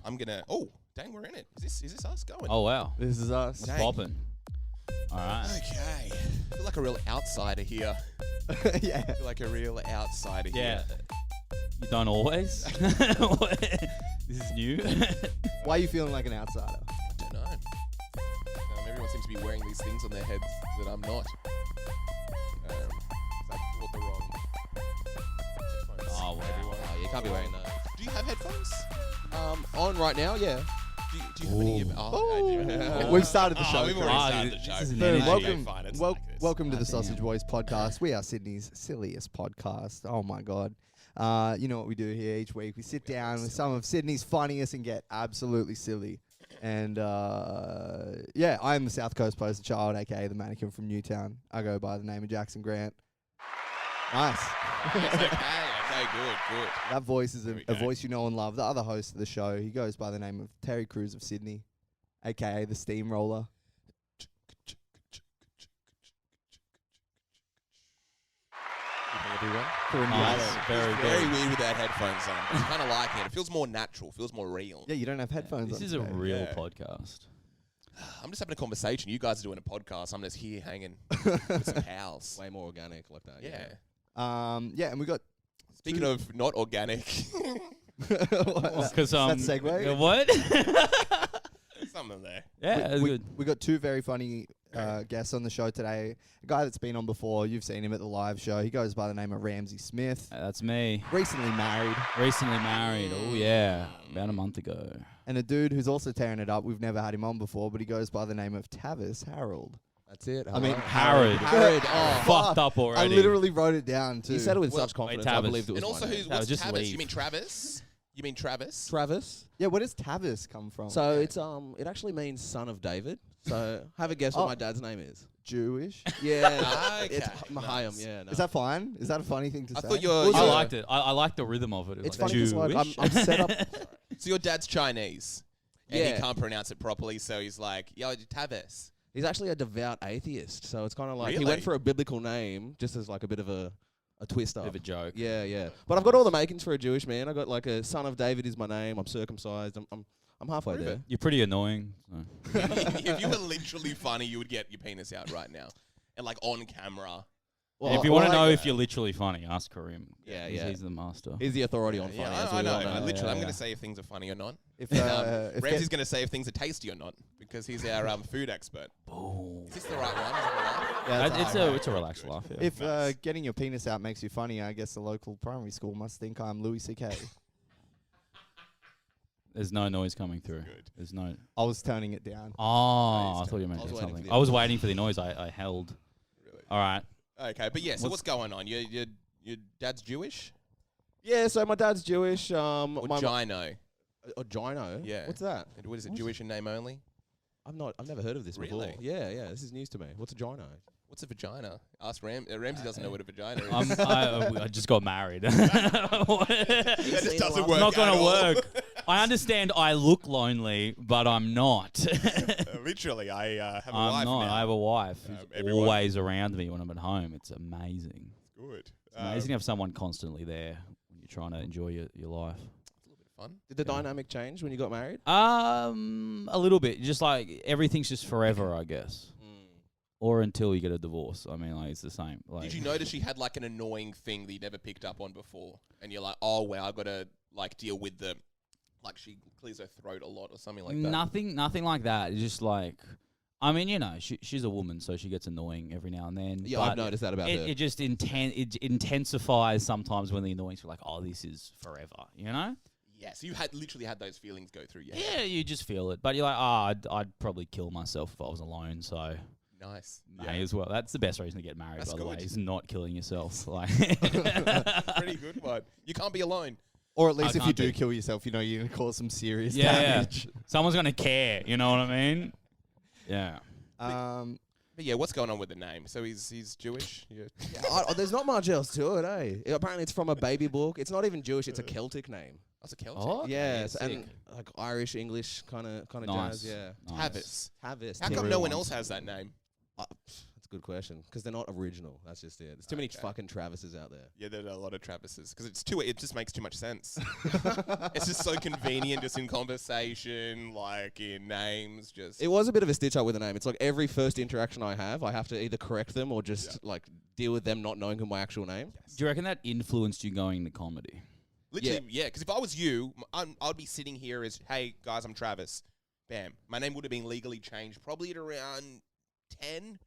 I'm gonna. Oh, dang, we're in it. Is this us going? Oh wow, This is us. it's popping. All right. Okay. I feel like a real outsider here. Yeah. I feel like a real outsider Yeah. here. You don't always. This is new. Why are you feeling like an outsider? I don't know. Everyone seems to be wearing these things on their heads that I'm not. I bought the wrong headphones. Oh, wow. Everyone. You can't be wearing those. Do you have headphones? On right now, yeah. Do you have any? Oh, We've started the show. We've Chris. already started the show. This is an Boom, energy. welcome, Fine, it's wel- like this. welcome to the God Sausage damn. Boys podcast. We are Sydney's silliest podcast. Oh my God. You know what we do here each week? We sit down with some of Sydney's funniest and get absolutely silly. And yeah, I am the South Coast poster child, aka the mannequin from Newtown. I go by the name of Jackson Grant. Nice. Okay, good. That voice is There we a go. voice you know and love. The other host of the show, he goes by the name of Terry Crews of Sydney, aka the Steamroller. Everyone. Nice. Very Very good. weird with that headphones on. I'm kind of liking it. It feels more natural. Feels more real. Yeah, you don't have headphones This on is a today. real Yeah. podcast. I'm just having a conversation. You guys are doing a podcast. I'm just here hanging with some pals. Way more organic like that. Yeah. Yeah, and we got Speaking of not organic, Because that segue? What? something there. Yeah, it's we, good. we got two very funny guests on the show today. A guy that's been on before, you've seen him at the live show. He goes by the name of Ramsey Smith. That's me. Recently married. Recently married. Oh yeah, about a month ago. And a dude who's also tearing it up. We've never had him on before, but he goes by the name of Tavis Harrod. That's it. I mean, Harrod. Harrod. Oh, Fucked up already. I literally wrote it down too. you said it with Well, such confidence. wait, I Tavis. believed it was And also, my name. what's just Tavis? leave. You mean Travis? You mean Travis? Travis. Yeah, where does Tavis come from? So it's it actually means son of David. So have a guess what my dad's name is. Jewish. Yeah, Okay, it's Mahayim. nice. Yeah, no. Is that fine? Is that a funny thing to I say? thought you're. I you're- liked it. I liked the rhythm of it. It was It's like funny 'cause, like, Jewish. I'm set up. So your dad's Chinese, and Yeah. he can't pronounce it properly, so he's like, "Yo, Tavis." He's actually a devout atheist, so it's kind of like he Really? went for a biblical name just as like a bit of a twist up. Bit of a joke. Yeah, yeah. But I've got all the makings for a Jewish man. I got like a son of David is my name. I'm circumcised. I'm halfway Prove there. it. You're pretty annoying. So. If you were literally funny, you would get your penis out right now, and like on camera. If you want to know if you're literally funny, ask Karim. Yeah, 'cause yeah. He's the master. He's the authority on Yeah, funny. as I we know. all I literally, I'm yeah. going to say if things are funny or not. If, Ramsey's going to say if things are tasty or not because he's our food expert. Boom. Is this the right one? Is it the right? Yeah, that's It's a relaxed laugh. Yeah. If Nice. getting your penis out makes you funny, I guess the local primary school must think I'm Louis C.K. There's no noise coming through. Good. There's no. I was toning it down. Oh, I thought you meant I was waiting for something. the I was waiting for the noise. I held. Really? All right. Okay, but yeah. So what's going on? Your dad's Jewish? Yeah, so my dad's Jewish. Or My Gino? Gino. Yeah. What's that? What is it? Jewish in name only? I've never heard of this Really? before. Yeah, yeah. This is news to me. What's a Gino? What's a vagina? Ask Ramsey doesn't know what a vagina is. I just got married. That just doesn't work. Not at gonna all. work. I understand I look lonely, but I'm not. Literally, I have a I'm wife not. now. I have a wife who's everyone- always around me when I'm at home. It's amazing. Good. It's amazing to have someone constantly there when you're trying to enjoy your life. It's a little bit of fun. Did the dynamic change when you got married? A little bit. Just like everything's just forever, I guess. Or until you get a divorce. I mean, like it's the same. Like, Did you notice she had like an annoying thing that you never picked up on before, and you're like, oh wow, I gotta like deal with the, like she clears her throat a lot or something like that. Nothing like that. It's just like, I mean, you know, she's a woman, so she gets annoying every now and then. Yeah, but I've noticed that about her. it just it intensifies sometimes when the annoyance feel like, oh, this is forever, you know? Yes, you had literally had those feelings go through. Yeah, you just feel it. But you're like, oh, I'd probably kill myself if I was alone, so Nice. may as well. That's the best reason to get married, That's by the way, good. is not killing yourself. Like, Pretty good one. You can't be alone. Or at least I if you can't do be. kill yourself, you know you're going to cause some serious yeah, damage. someone's gonna care. You know what I mean? Yeah. But yeah, what's going on with the name? So he's Jewish. Yeah. There's not much else to it, eh? Apparently, it's from a baby book. It's not even Jewish. It's a Celtic name. That's a Celtic. Oh, okay, Yes, sick. and like Irish, English kind of Nice. jazz. Yeah. Tavis. Tavis. How Yeah. come Real no one ones. else has that name? That's a good question because they're not original. That's just it. There's too many fucking Travises out there. Yeah, there are a lot of Travises because it just makes too much sense. It's just so convenient, just in conversation, like in names. Just It was a bit of a stitch up with a name. It's like every first interaction I have to either correct them or just like deal with them not knowing who my actual name. Do you reckon that influenced you going into comedy? Literally, yeah. Because if I was you, I'd be sitting here as, hey guys, I'm Travis. Bam, my name would have been legally changed probably at around 10.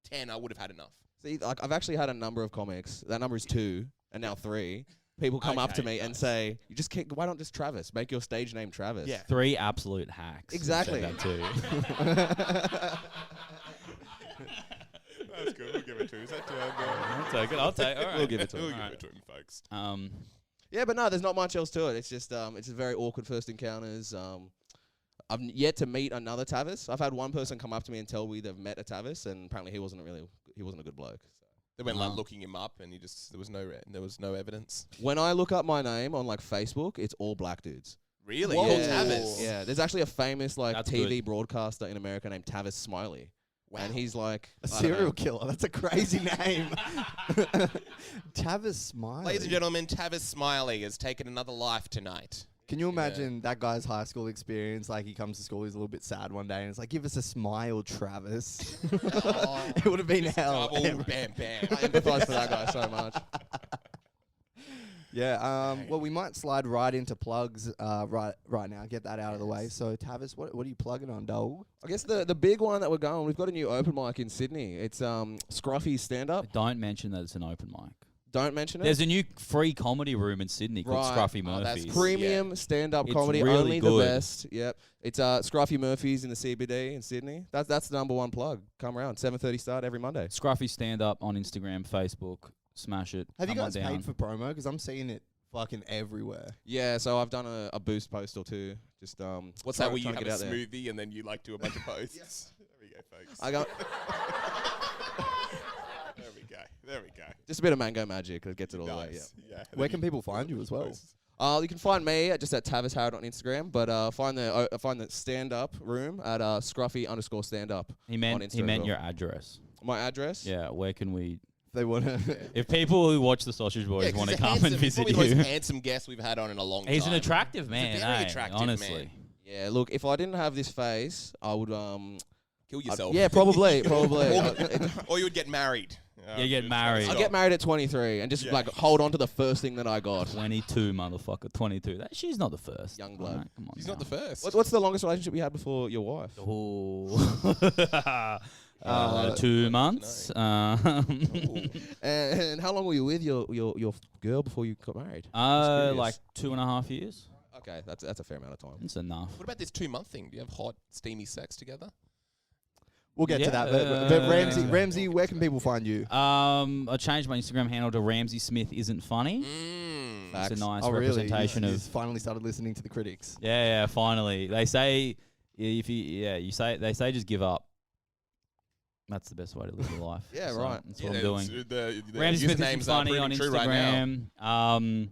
10, I would have had enough. See, like I've actually had a number of comics. That number is 2 and now 3. People come up to me and say, "You just can't. Why not just Travis? Make your stage name Travis." Yeah. 3 absolute hacks. Exactly. Said that too. That's good. We'll give it to him. Is that I'll take it. All right. We'll give it to him. We'll give it to him, folks. Yeah, but no, there's not much else to it. It's just it's very awkward first encounters. I've yet to meet another Tavis. I've had one person come up to me and tell me they've met a Tavis, and apparently he wasn't a good bloke. So. They went like looking him up, and there was no evidence. When I look up my name on like Facebook, it's all black dudes. Really? Whoa. Yeah. Tavis? Yeah, there's actually a famous like That's TV good. broadcaster in America named Tavis Smiley. Wow. And he's like A I don't serial know. killer. That's a crazy name. Tavis Smiley. Ladies and gentlemen, Tavis Smiley has taken another life tonight. Can you imagine that guy's high school experience? Like he comes to school, he's a little bit sad one day, and it's like, "Give us a smile, Travis." It would have been hell. Double bam bam. I empathise for that guy so much. Yeah. Well, we might slide right into plugs right now. Get that out of the way. So, Tavis, what are you plugging on, dog? I guess the big one that we're going, we've got a new open mic in Sydney. It's Scruffy stand up. Don't mention that it's an open mic. Don't mention it. There's a new free comedy room in Sydney called Right. Scruffy Oh, that's Murphy's. Premium stand-up It's comedy, really only good. the best. Yep, it's Scruffy Murphy's in the CBD in Sydney. That's the number one plug. Come around, 7:30 start every Monday. Scruffy stand up on Instagram, Facebook. Smash it. Have you Come on guys down. paid for promo? Because I'm seeing it fucking everywhere. Yeah, so I've done a boost post or two. Just What's try- that where you trying have to a get out there. smoothie and then you like do a bunch of posts? There we go, folks. I got There we go. There we go. just a bit of mango magic that gets it all the way. Nice. Yeah. Where can people find you as well? Yeah. You can find me just at Tavis Harrod on Instagram, but find the stand-up room at Scruffy_stand-up. He on meant Instagram. your address. My address. Yeah, where can we? They want to. If people who watch the Sausage Boys want to come and visit probably the you, most handsome guest we've had on in a long time. he's an attractive man. very eh? attractive honestly. man. Yeah. Look, if I didn't have this face, I would Kill yourself. yeah, probably. Or you would get married. You get married. I'll get married at 23 and just like hold on to the first thing that I got. 22, motherfucker. 22. She's not the first. Young blood. Alright, come on. He's not the first. What's the longest relationship you had before your wife? Oh. 2 months. And how long were you with your girl before you got married? curious. Like 2.5 years. Okay, that's a fair amount of time. It's enough. What about this 2-month thing? Do you have hot, steamy sex together? We'll get to that. Yeah. But Ramsey, where can people find you? I changed my Instagram handle to Ramsey Smith Isn't Funny. Mm. It's a nice Oh, really? representation He's of. finally started listening to the critics. Yeah, finally. They say they say just give up. That's the best way to live your life. Yeah, So right. That's what I'm doing. The Ramsey Smith Isn't usernames are Funny on proving true right now. Instagram.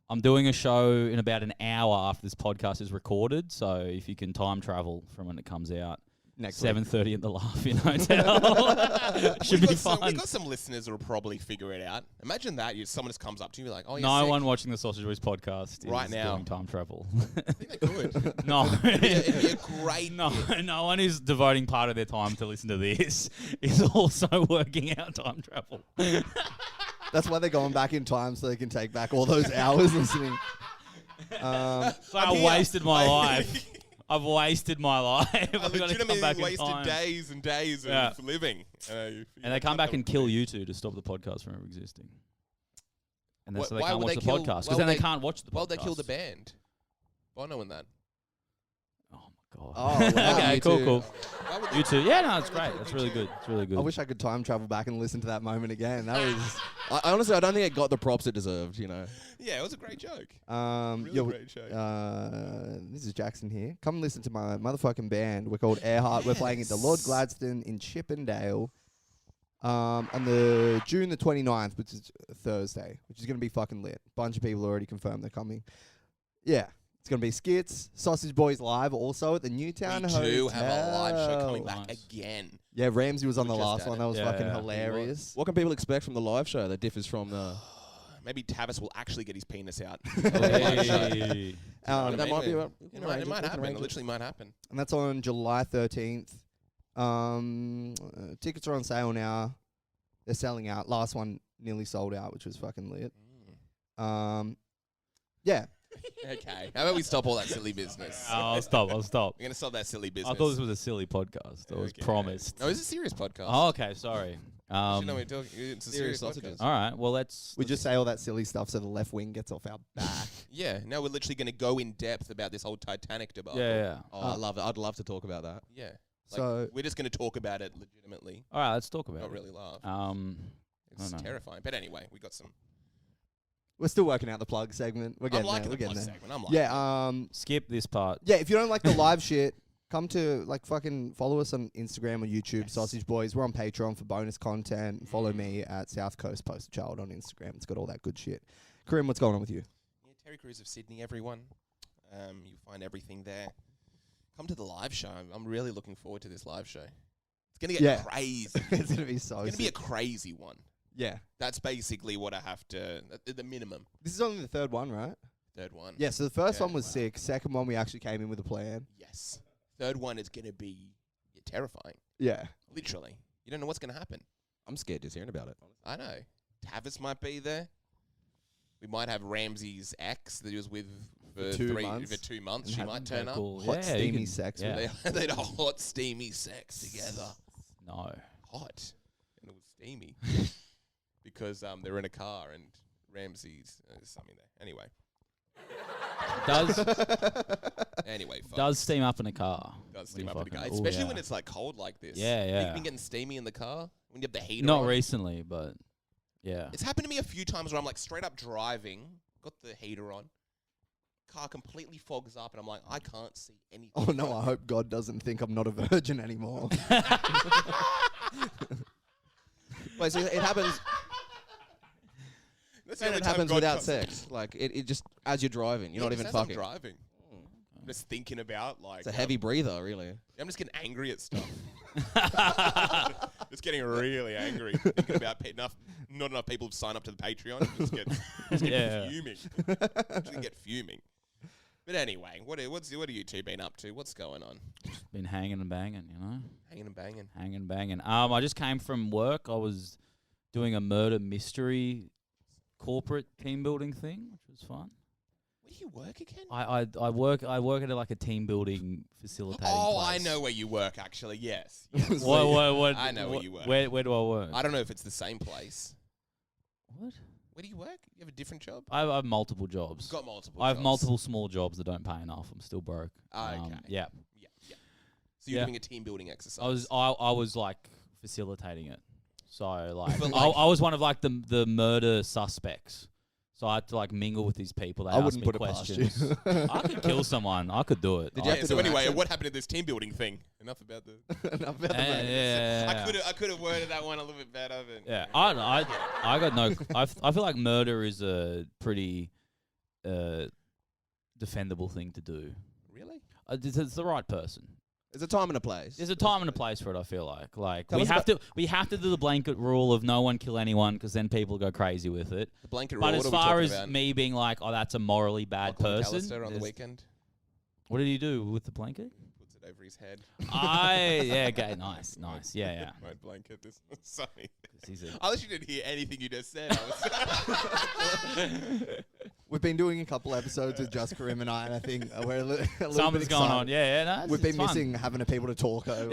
I'm doing a show in about an hour after this podcast is recorded. So if you can time travel from when it comes out, Next week. 7:30 at the Laughing Hotel. Should be We've fun. got some listeners who will probably figure it out. Imagine that. Someone just comes up to you like, oh, you're No sick. one watching the Sausage Boys podcast Right is now. doing time travel. I think they could. No. It'd be a great... No one who's devoting part of their time to listen to this is also working out time travel. That's why they're going back in time so they can take back all those hours listening. So I wasted my life. I've wasted my life. I I've got to come legitimately back in wasted time. days and days Yeah. of living. And they come back and kill you two to stop the podcast from ever existing. And then so they Why can't would watch they the kill- podcast why because would then they they- can't watch the podcast. Why would they kill the band? Bono and that. Oh my god. Oh, wow. Okay, You cool, too. cool. Why would they- You two. Yeah, no, it's Why would they great. kill That's them really too? good. It's really good. I wish I could time travel back and listen to that moment again. That was. I honestly, I don't think it got the props it deserved. You know. Yeah, it was a great joke. Really Really great joke. This is Jackson here. Come listen to my motherfucking band. We're called Earhart. We're playing at the Lord Yes. Gladstone in Chippendale on the June the 29th, which is Thursday, which is going to be fucking lit. Bunch of people already confirmed they're coming. Yeah. It's going to be skits. Sausage Boys live also at the Newtown We Hotel. do have a live show coming back Nice. again. Yeah, Ramsey was on the We just last had one. it. That was Yeah, fucking yeah. hilarious. What can people expect from the live show that differs from the? Maybe Tavis will actually get his penis out. Hey. That might be. It might happen. It literally might happen. And that's on July 13th. Tickets are on sale now. They're selling out. Last one nearly sold out, which was fucking lit. Yeah. Okay. How about we stop all that silly business? I'll stop. We're going to stop that silly business. I thought this was a silly podcast. I was Okay. promised. No, it's a serious podcast. Oh, okay. Sorry. You know we're talking. It's a serious Serious podcast. sausages. All right. Well, let's. We just say all that silly stuff so the left wing gets off our back. Yeah. Now we're literally going to go in depth about this whole Titanic debacle. Yeah. Oh, I love it. I'd love to talk about that. Yeah. So We're just going to talk about it legitimately, All right. Let's talk about not it. really laugh. I It's don't know. terrifying. But anyway, we got some. we're still working out the plug segment. We're I'm getting liking there. We're the getting plug there. segment. I'm liking it. Yeah. Skip this part. Yeah. If you don't like the live shit, come to fucking follow us on Instagram or YouTube, Yes. Sausage Boys. We're on Patreon for bonus content. Follow me at South Coast Poster Child on Instagram. It's got all that good shit. Karim, what's going on with you? Yeah, Terry Crews of Sydney, everyone. You'll find everything there. Come to the live show. I'm really looking forward to this live show. It's going to get Yeah. crazy. It's gonna be so. It's going to be a sick. crazy one. Yeah. That's basically what I have to, the minimum. This is only the third one, right? Third one. Yeah. So the first Yeah, one was wow. sick. Second one, we actually came in with a plan. Yes. Third one is going to be terrifying. Yeah. Literally. You don't know what's going to happen. I'm scared just hearing about it. I know. Tavis might be there. We might have Ramsey's ex that he was with for 2 months. For 2 months. And She have might turn up. Cool. Hot Yeah, steamy you can- sex Yeah. with They had a hot, steamy sex together. No. Hot. And it was steamy. Because they were in a car and Ramsey's... there's something there. Anyway. Anyway, folks. Does steam up in a car. Does when steam you up in the car. fucking- Especially yeah. when it's like cold like this. Yeah, yeah. You've been getting steamy in the car when you have the heater Not on. recently, but yeah. It's happened to me a few times where I'm like straight up driving, got the heater on, car completely fogs up, and I'm like, I can't see anything. Oh no! I hope God doesn't think I'm not a virgin anymore. Wait, so it happens. That's the And only it time happens God without comes- sex. Like it just as you're driving, you're not Yeah, even just as fucking. I'm driving. I'm just thinking about like. It's a heavy breather, really. I'm just getting angry at stuff. Just getting really angry. Thinking about not enough people have signed up to the Patreon. Just get Yeah. fuming. Actually get fuming. But anyway, what are you two been up to? What's going on? Been hanging and banging, you know? Hanging and banging. Hanging and banging. I just came from work. I was doing a murder mystery corporate team building thing, which was fun. Where do you work again? I work at like a team building facilitating Oh, place. I know where you work. Actually, yes. What? I know where you work. Where do I work? I don't know if it's the same place. What? Where do you work? You have a different job? I have multiple jobs. You've got multiple. I have jobs. multiple small jobs that don't pay enough. I'm still broke. Okay. Yeah. Yeah. So you're Yeah. doing a team building exercise. I was like facilitating it. So like, But, I like- was one of like the murder suspects. So I had to like mingle with these people. They I asked wouldn't me put it past questions. you. I could kill someone. I could do it. Did you have to so do an anyway, accent? what happened at this team building thing? Enough about the. Enough about the Yeah, murder. yeah. I could have worded that one a little bit better. But Yeah, I got no. I feel like murder is a pretty defendable thing to do. Really? It's the right person. There's a time and a place. There's a time and a place for it. I feel like Tell we us have to do the blanket rule of no one kill anyone because then people go crazy with it. The blanket But rule. as what are we far talking as about? me being like, oh, that's a morally bad Lachlan person. Callister on the there's- weekend What did he do with the blanket? puts it over his head. Okay, nice, yeah. My blanket. This sorry. 'Cause he's a- Unless you didn't hear anything you just said. I was We've been doing a couple episodes with just Karim and I, and I think we're a little Something's bit going on. excited. Yeah, no, We've been it's fun. missing having a people to talk over.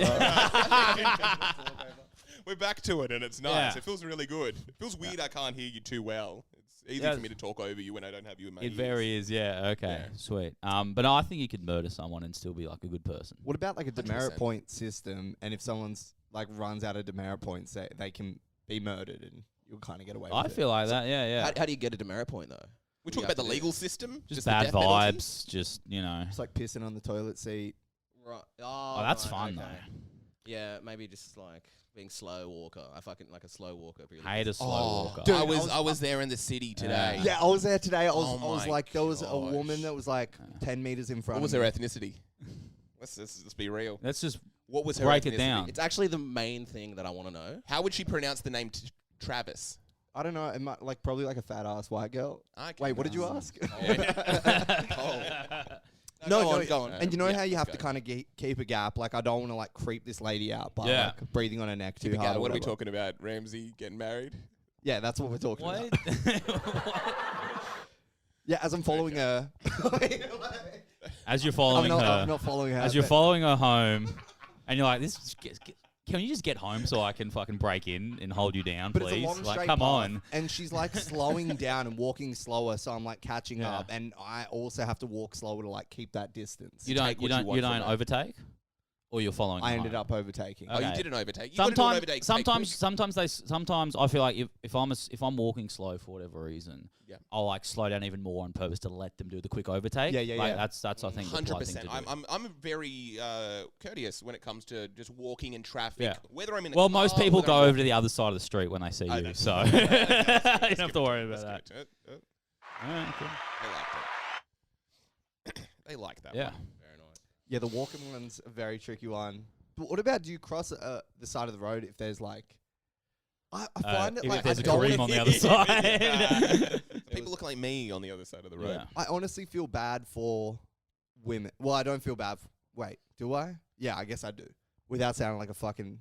We're back to it, and it's nice. Yeah. It feels really good. It feels weird. I can't hear you too well. It's easy Yeah. for me to talk over you when I don't have you in my It ears. very is, yeah. Okay, Yeah. sweet. But no, I think you could murder someone and still be like a good person. What about like a 100%. demerit point system? And if someone's like runs out of demerit points, they can be murdered, and you'll kind of get away with I it. feel like that. Yeah. How do you get a demerit point though? We talk about the legal system. Just the bad death penalty? vibes. Just It's like pissing on the toilet seat. Right. Oh, that's fun though. Yeah, maybe just like being slow walker. I fucking like a slow walker. Really Hate a slow Oh, walker. dude. I was there in the city today. Yeah, I was there today. I Oh was my like, there was a gosh. woman that was like 10 meters in front What was of her me. ethnicity? Let's be real. Let's just What was her break it ethnicity? down. It's actually the main thing that I want to know. How would she pronounce the name Travis? I don't know. It might, like probably like a fat ass white girl. Okay. Wait, what did you ask? No, No, go on. And you know Yeah, how you let's have go. to kind of keep a gap? Like, I don't want to like creep this lady out by Yeah. like breathing on her neck too Keep it hard. going. or What are we whatever. talking about? Ramsey getting married? Yeah, that's what we're talking What? about. Yeah, as I'm following her. As you're following her. I'm not following her. As you're but- following her home, and you're like, can you just get home so I can fucking break in and hold you down, But please? it's a long Like, straight come path, on. and she's like slowing down and walking slower, so I'm like catching Yeah. up, and I also have to walk slower to like keep that distance. You take what you want from her. overtake, or you're following. I her ended home? up overtaking. Oh, you Okay. did an overtake. You gotta do an overtake. Sometimes I feel like if I'm walking slow for whatever reason, Yeah. I'll like slow down even more on purpose to let them do the quick overtake. Yeah, yeah, like, yeah. That's I think the polite thing to 100%. do. I'm very courteous when it comes to just walking in traffic. Yeah. Whether I'm in a Well, car, most people whether go I'm over to the other side of the street when they see I you, know. so you don't have to worry about that. Alright, cool. They like that. They like that. Yeah. one. Very nice. Yeah, the walking one's a very tricky one. But what about, do you cross the side of the road if there's like? I find it if like there's I a don't Kareem wanna on the feel- other side. People look like me on the other side of the road. Yeah. I honestly feel bad for women. Well, I don't feel bad. Wait, do I? Yeah, I guess I do. Without sounding like a fucking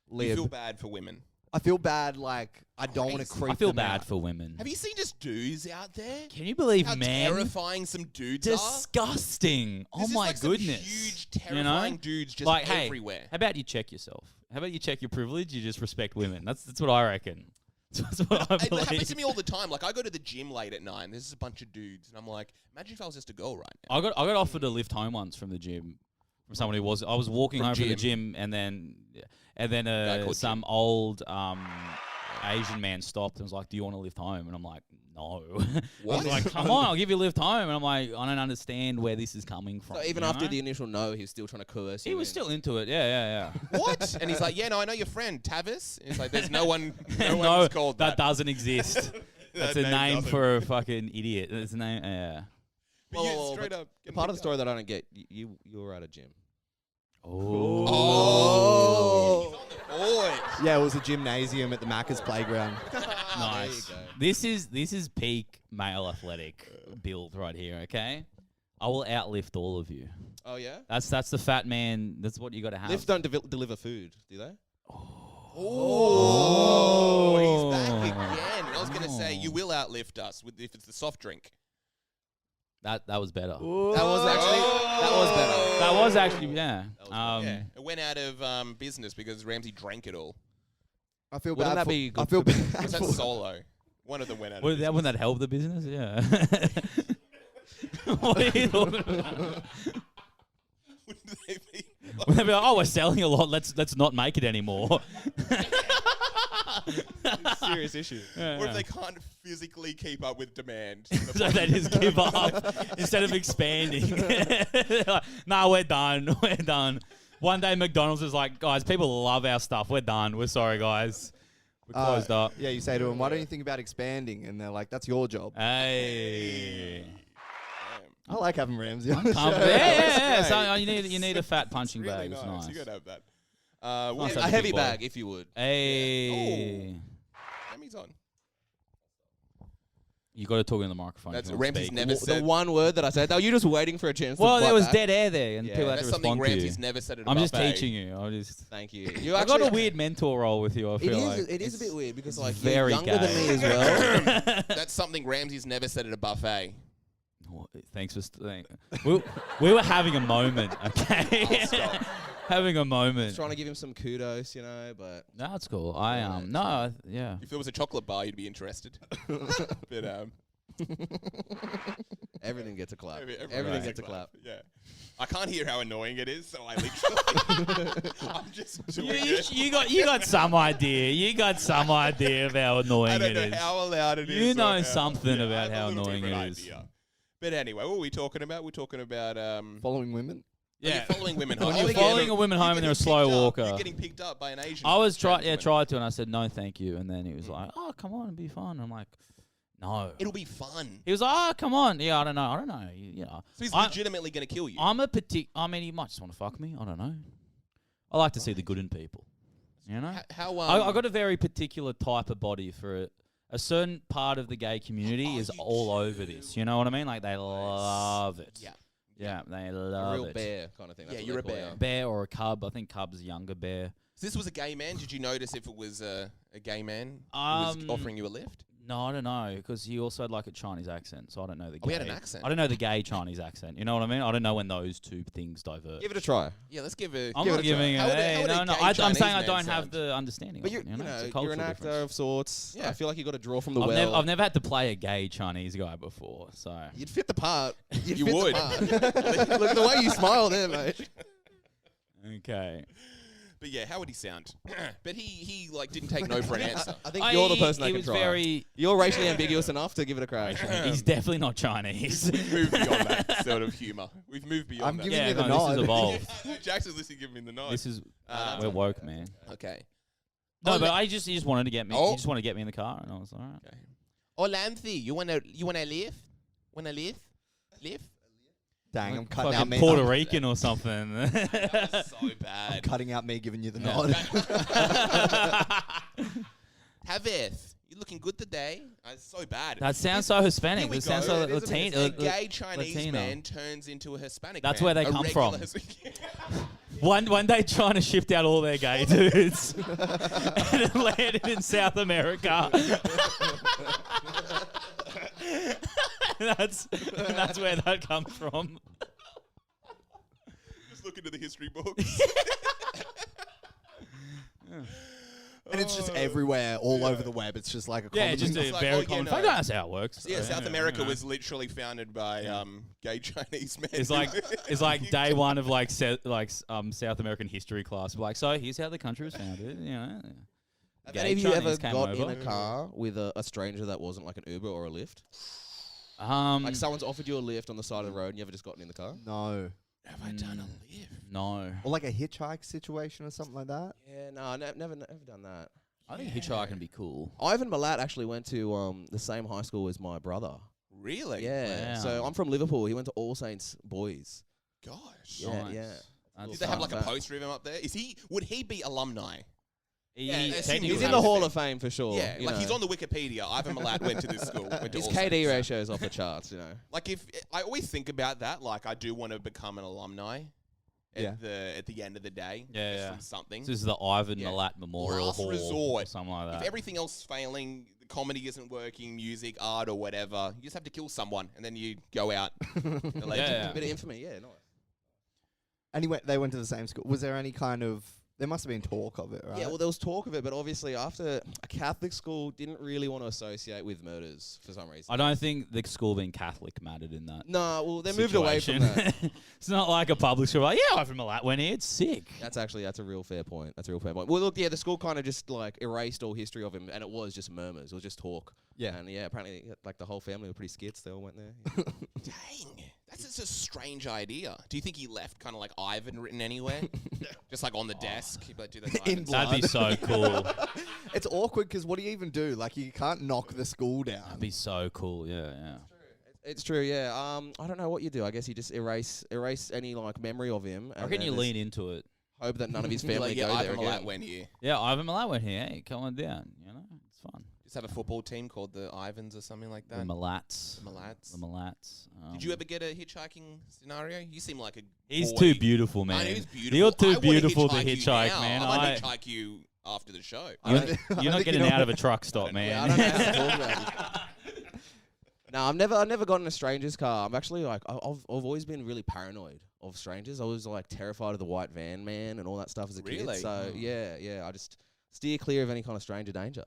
You lib. feel bad for women. I feel bad. Like I don't want to Crazy. creep. I feel them bad out. for women. Have you seen just dudes out there? Can you believe How men? terrifying some dudes are. Disgusting. Oh This is my like some goodness. huge, You know? terrifying dudes just Like, hey, everywhere. how about you check yourself? How about you check your privilege? You just respect women. That's what I reckon. That's what I It happens to believe. me all the time. Like I go to the gym late at night. And there's a bunch of dudes, and I'm like, imagine if I was just a girl right now. I got offered a lift home once from the gym from someone who was. I was walking From home from the gym? gym, and then Guy called some old Asian man stopped and was like, "Do you want to lift home?" And I'm like, "No." I What? was like, "Come on, I'll give you a lift home." And I'm like, "I don't understand where this is coming from." So even you after know? the initial no, he was still trying to coerce he you was in. still into it. Yeah. What? And he's like, yeah, no, I know your friend Tavis. And he's like, there's no one, No, one's called that that. doesn't exist. That's a name doesn't. for a fucking idiot. That's a name. Yeah. But yeah, Whoa, straight but up. The part of the story that I don't get, you were at a gym. Oh. Boy. Yeah, it was a gymnasium at the Macca's playground. Nice. There you go. This is peak male athletic build right here. Okay, I will outlift all of you. Oh yeah. That's the fat man. That's what you got to have. Lifts don't deliver food, do they? Oh, he's back again. I was going to say, Oh. you will outlift us if it's the soft drink. That was better. That was actually better. That was actually yeah. Yeah, it went out of business because Ramsey drank it all. I feel Wouldn't bad. that be I good feel for bad. Was that for- solo? One of them went out of Would business. wouldn't that help the business? Yeah. What are you talking about? Wouldn't they be? Wouldn't they be like, oh, we're selling a lot. Let's not make it anymore. serious issue. Or if they can't physically keep up with demand. So they just give up instead of expanding. They're like, nah, we're done. We're done. One day McDonald's is like, guys, people love our stuff. We're done. We're sorry, guys. We're closed up. Yeah, you say to them, "Why don't you think about expanding?" And they're like, "That's your job." Hey. I like having Ramsey on the Yeah, show. yeah. great. So you need a fat punching Really bag. It's nice. nice. You gotta have that. Nice A have A heavy big boy. bag, if you would. Hey. Ramsey's on. You got to talk in the microphone. That's if you want to Ramsey's speak. never The said. one word that I said. Oh, you just waiting for a chance. Well, to there butt was back. dead air there, and Yeah, people had That's to something respond to you. Ramsey's never said at a I'm just buffet. teaching you. Thank you. You I actually got a weird mentor role with you. I It feel is. like It is a bit weird because like very you're younger than gay. me as well. That's something Ramsey's never said at a buffet. Oh, thanks for staying. We were having a moment, okay? stop. Having a Just moment. trying to give him some kudos, you know, but No, that's cool. Yeah. If there was a chocolate bar, you'd be interested. But everything gets a clap. everyone Everything gets gets a clap. Yeah. I can't hear how annoying it is, so I literally I'm just doing it. You got some idea. You got some idea of how I annoying don't it know is. how loud it is. You or know how- something yeah, I about have a how little bit annoying of an it is. idea. But anyway, what were we talking about? We're talking about Following women. You're following women home. When you're You're following getting- a woman home you're and they're a getting slow picked up. walker. You're getting picked up by an Asian. I was tried gentleman. to, and I said no, thank you, and then he was like, "Oh, come on, it'd be fun." I'm like, "No." It'll be fun. He was like, "Oh, come on." Yeah, I don't know. You know, So he's I- legitimately going to kill you. I mean, he might just want to fuck me. I don't know. I like to see the good in people. You know, How I got a very particular type of body for it. A certain part of the gay community is you all over this. You know what I mean? Like they love it. Yeah. Yeah, they A love real it. bear kind of thing. That's Yeah, what you're they a call bear. you. Bear or a cub. I think cub's a younger bear. So this was a gay man. Did you notice if it was a gay man who was offering you a lift? No, I don't know, because he also had like a Chinese accent, so I don't know the gay. Oh, he had an accent. I don't know the gay Chinese accent. You know what I mean? I don't know when those two things diverge. Give it a try. Yeah, let's give it. I'm give not it a try. giving it. How would a- Hey, how would a no, no. gay I'm Chinese saying I man don't have sound? the understanding. But of it, you're, It's a you're an cultural actor difference. of sorts. Yeah. I feel like you got to draw from the I've, well. I've never had to play a gay Chinese guy before, so. You'd fit the part. You'd You fit the would. part. Look at the way you smile there, mate. Okay. But yeah, how would he sound? But he like didn't take no for an answer. I think you're the person that he can was try. very. You're racially ambiguous enough to give it a crack. He's definitely not Chinese. We've moved beyond that sort of humour. We've moved beyond I'm that. giving Yeah, you the no, this nod. is evolved. Jackson's listening, giving me the nod. This is Uh, we're woke, man. Okay. No, Oh, but le- he just wanted to get me. Oh. He just wanted to get me in the car, and I was like, all right. Okay. Oh, Ramsey, you wanna live? Wanna live? Live? Dang, I'm Like cutting out fucking me. Puerto Rican or something. So I'm bad. cutting out me giving you the Yeah. nod. Tavis, you're looking good today. So bad. That sounds so Hispanic. Here we It sounds go. so It is a Latino. a gay Chinese Latino. man turns into a Hispanic That's man. where they A come regular from. Hisp- One day trying to shift out all their gay dudes, and it landed in South America. that's where that comes from. Just look into the history books. And it's just everywhere, all over the web. It's just like a Yeah, common just a It's like, very oh, yeah, common no. fact. That's how it works. So yeah, South America yeah. was literally founded by gay Chinese men. It's like day one of like South American history class. Like, so here's how the country was founded. You know. Have Gay any of you ever Chinese came got in over. a car with a stranger that wasn't like an Uber or a Lyft? Um, Like someone's offered you a lift on the side of the road and you ever just gotten in the car? No. Have I done a lift? no. Or like a hitchhike situation or something like that. Yeah, no, never done that. I think hitchhiking would be cool. Ivan Milat actually went to the same high school as my brother. Really? Yeah. Wow. So I'm from Liverpool. He went to All Saints Boys. Gosh. Yeah, Nice. yeah. That's Did they have fun. like a poster of him up there? Would he be alumni? He assuming technically He's would in have the to Hall be. of Fame for sure. Yeah, you like know. he's on the Wikipedia. Ivan Milat went to this school. Went to His All KD Saints. ratio is off the charts, you know. Like if I always think about that, like I do want to become an alumni Yeah. at the end of the day. Yeah, just yeah. from something. This is the Ivan Yeah. Milat Memorial Last Hall resort. or something like If that. everything else is failing, the comedy isn't working, music, art, or whatever, you just have to kill someone, and then you go out. The legend. Yeah. Bit of infamy, yeah, nice. And they went to the same school. Was there any kind of... There must have been talk of it, right? Yeah, well, there was talk of it, but obviously after a Catholic school didn't really want to associate with murders for some reason. I don't think the school being Catholic mattered in that. No, well, they moved away from situation. that. It's not like a publisher like, yeah, Ivan Milat went here. It's sick. That's a real fair point. Well, look, yeah, the school kind of just like erased all history of him, and it was just murmurs. It was just talk. Yeah. And yeah, apparently, like the whole family were pretty skits. They all went there. Dang, that's just a strange idea. Do you think he left kind of like Ivan written anywhere, just like on the desk? He'd be like, dude, that's In Ivan's. blood. That'd be so cool. It's awkward because what do you even do? Like, you can't knock the school down. That'd be so cool. Yeah, yeah. It's true, yeah. I don't know what you do. I guess you just erase any like memory of him. I and reckon then you just lean into it. hope that none of his Be family like, yeah, go there Ivan Milat again. went here. Yeah, Ivan Milat went here. Hey, come on down. You know, it's fun. Just have a football team called the Ivans or something like The that. Malats. The Malats. The Malats. Did you ever get a hitchhiking scenario? You seem like a He's boy. too beautiful, I man. know he's beautiful. You're I too wanna beautiful to you hitchhike, now. man. I might I- hitchhike you after the show. You're, I you're not think getting you know out of a truck stop, I man. I don't know how to talk about it. No, I've never gotten in a stranger's car. I'm actually like I've always been really paranoid of strangers. I was like terrified of the white van man and all that stuff as a Really? kid. So Oh. yeah, I just steer clear of any kind of stranger danger.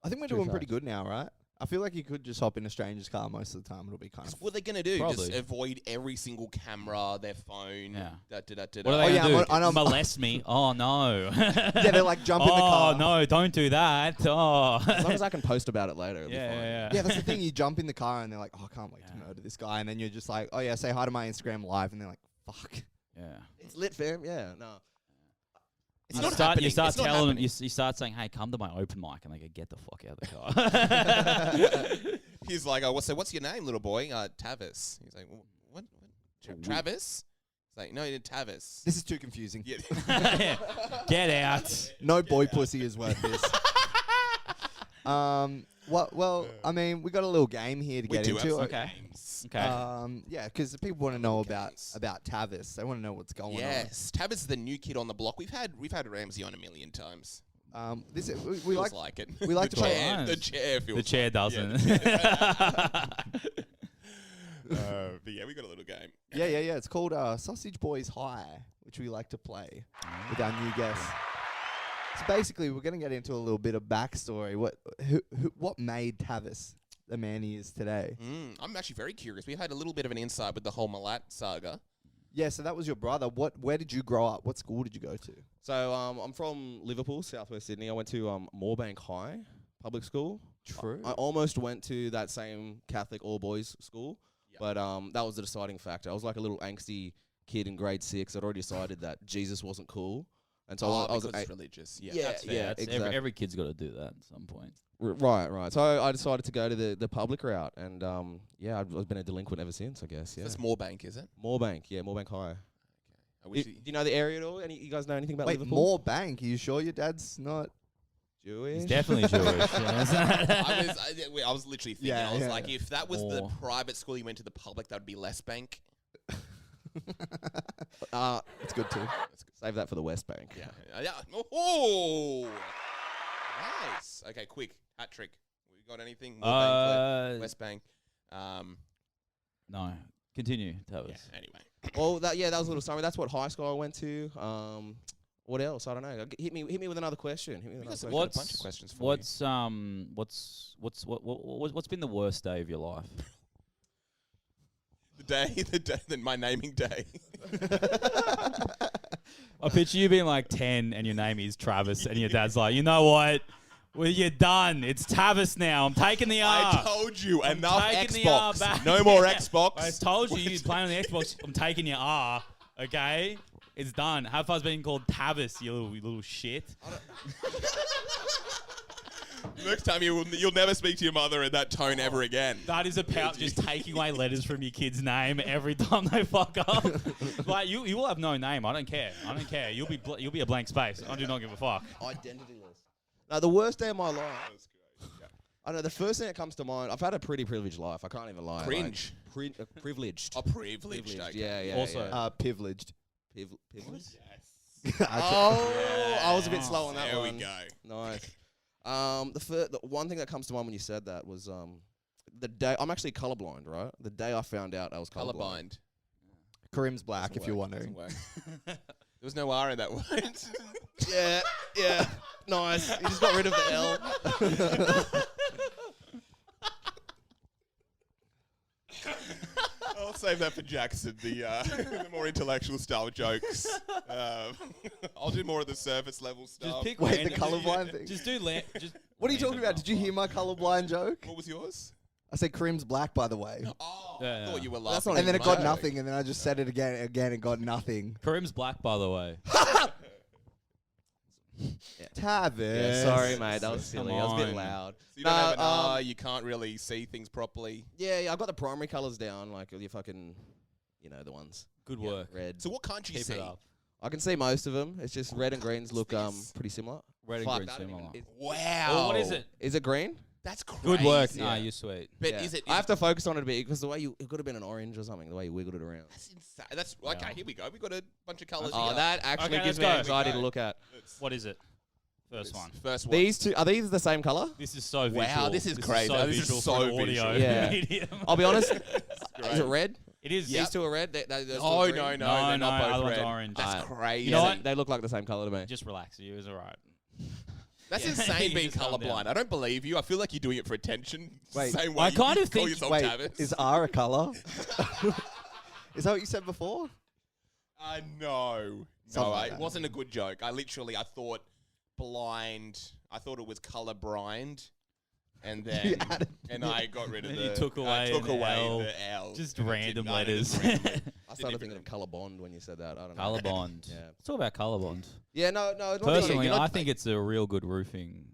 I think we're True doing pretty fact. good now, right? I feel like you could just hop in a stranger's car most of the time. It'll be kind of... What are they gonna do? Probably. Just avoid every single camera, their phone. Yeah. Da, da, da, da, What are da. they yeah, going to do? I'm on- Molest me? Oh, no. Yeah, they're like, jump in the car. Oh, no, don't do that. Oh. As long as I can post about it later, it'll yeah, be fine. yeah, Yeah, that's the thing. You jump in the car and they're like, oh, I can't wait Yeah. to murder this guy. And then you're just like, oh, yeah, say hi to my Instagram live. And they're like, fuck. Yeah. It's lit, fam. Yeah, no. It's You not start, happening. you start It's not telling them, happening. you start saying, hey, come to my open mic. And they go, get the fuck out of the car. He's like, oh, what's your name, little boy? Tavis. He's like, what? Travis? He's like, no, you're Tavis. This is too confusing. Yeah. Get out. No boy pussy is worth this. Well, I mean, we got a little game here to We get do have into. some Okay. games. Okay. Yeah, because people want to know about games. Tavis. They want to know what's going Yes, Tavis is the new kid on the block. We've had Ramsey on a million times. on. We Feels like it. we like the to play- chair. The chair feels. The chair like, doesn't. Yeah. But yeah, we got a little game. Yeah. It's called Sausage Boys High, which we like to play with our new guests. So basically, we're going to get into a little bit of backstory. What made Tavis the man he is today? I'm actually very curious. We had a little bit of an insight with the whole Malat saga. Yeah, so that was your brother. Where did you grow up? What school did you go to? So I'm from Liverpool, southwest Sydney. I went to Moorebank High public school. True. I almost went to that same Catholic all boys school, but that was the deciding factor. I was like a little angsty kid in grade 6. I'd already decided that Jesus wasn't cool, and so I was because it's religious. Yeah. Yeah, That's fair. yeah, That's exactly. every kid's got to do that at some point. Right. So I decided to go to the public route, and I've been a delinquent ever since, I guess. Yeah. That's Moorebank, is it? Moorebank, Moorebank High. I wish Do you know the area at all? You guys know anything about Wait, Liverpool? Moorebank? Are you sure your dad's not? Jewish? He's definitely Jewish. I was literally thinking. Yeah, I was yeah. like, if that was the More. private school you went to, the public, that would be less bank. It's good too. Save that for the West Bank. Yeah. Oh, nice. Okay, quick hat trick. We got anything? Moorebank, West Bank. No. Continue, Yeah. Tavis. Anyway. Well, that was a little summary. That's what high school I went to. What else? I don't know. Hit me with another question. Hit me with another We question. got a bunch of questions for you. What's been the worst day of your life? The day, my naming day. I picture you being like 10 and your name is Travis and your dad's like, you know what? Well, you're done. It's Tavis now. I'm taking the R. I told you, enough taking the R Xbox. back. No more Xbox. I told you you'd play on the Xbox. I'm taking your R. Okay? It's done. Have fun's being called Tavis, you little shit. Next time you'll never speak to your mother in that tone ever again. That is about just taking away letters from your kid's name every time they fuck up. Like you will have no name. I don't care. You'll be a blank space. I do not give a fuck. Identity list. No, the worst day of my life. I know the first thing that comes to mind. I've had a pretty privileged life. I can't even lie. Cringe. Privileged. Oh, privileged. Okay. Yeah. Also- yeah. Privileged. Privileged. Yes. Oh, I was a bit slow on that There one. we go. Nice. The one thing that comes to mind when you said that was the day. I'm actually colorblind, right? The day I found out I was colorblind. Colorblind. Karim's black, Doesn't if you're work, wondering. doesn't work. There was no R in that word. Yeah. Nice. You just got rid of the L. I'll save that for Jackson, the more intellectual style jokes. I'll do more of the surface level stuff. Just pick Wait, the random- colorblind thing? Just do just What are you talking about? Did you hear my colorblind joke? What was yours? I said Karim's black, by the way. Oh, Yeah, I thought yeah. you were That's laughing. not And then it even got my nothing, and then I just said it again and got nothing. Karim's black, by the way. Tavis. Yeah, sorry, mate. That was silly. I was a bit on. loud. So you don't have an No, R, you can't really see things properly. Yeah, I got the primary colors down, like your fucking, the ones. Good Yeah, work. Red. So what can't you Keep see? it up. I can see most of them. It's just red and greens look this? pretty similar. Red and Fuck, green that didn't similar. even- Wow. Well, what is it? Is it green? That's crazy. Good work. Yeah. Nah, you're sweet. But Yeah. is it? I have to focus on it a bit because the way it could have been an orange or something. The way you wiggled it around. That's insane. That's okay. Yeah. Here we go. We got a bunch of colors. Oh, here. that actually Okay, gives me let's go. anxiety Here to we look at. What is it? First one. First one. These two are these the same color? This is so visual. Wow, this is crazy. So This is visual so for an audio visual. Yeah. medium. I'll be honest. great. Is it red? It is. Yep. These two are red. Those two Oh are no, green? no, No, they're no, not other both one's red. orange. That's crazy. You know what? They look like the same color to me. Just relax. You was alright. That's Yeah. insane You being just calm down. colorblind. I don't believe you. I feel like you're doing it for attention. Wait, Same way I kind you of call think- yourself Wait, Tavis. is R a color? Is that what you said before? No. Something No, like it that. wasn't a good joke. I thought blind. I thought it was color blind. And You then added- I got rid of Then the. you took away I took an away L. the L. Just I did random not, I just letters. randomly- I started thinking of Colour Bond when you said that. I don't know. Colour Bond. Yeah. Let's talk about Colour Bond. Yeah, no. It's not Personally, you're not I think it's a real good roofing.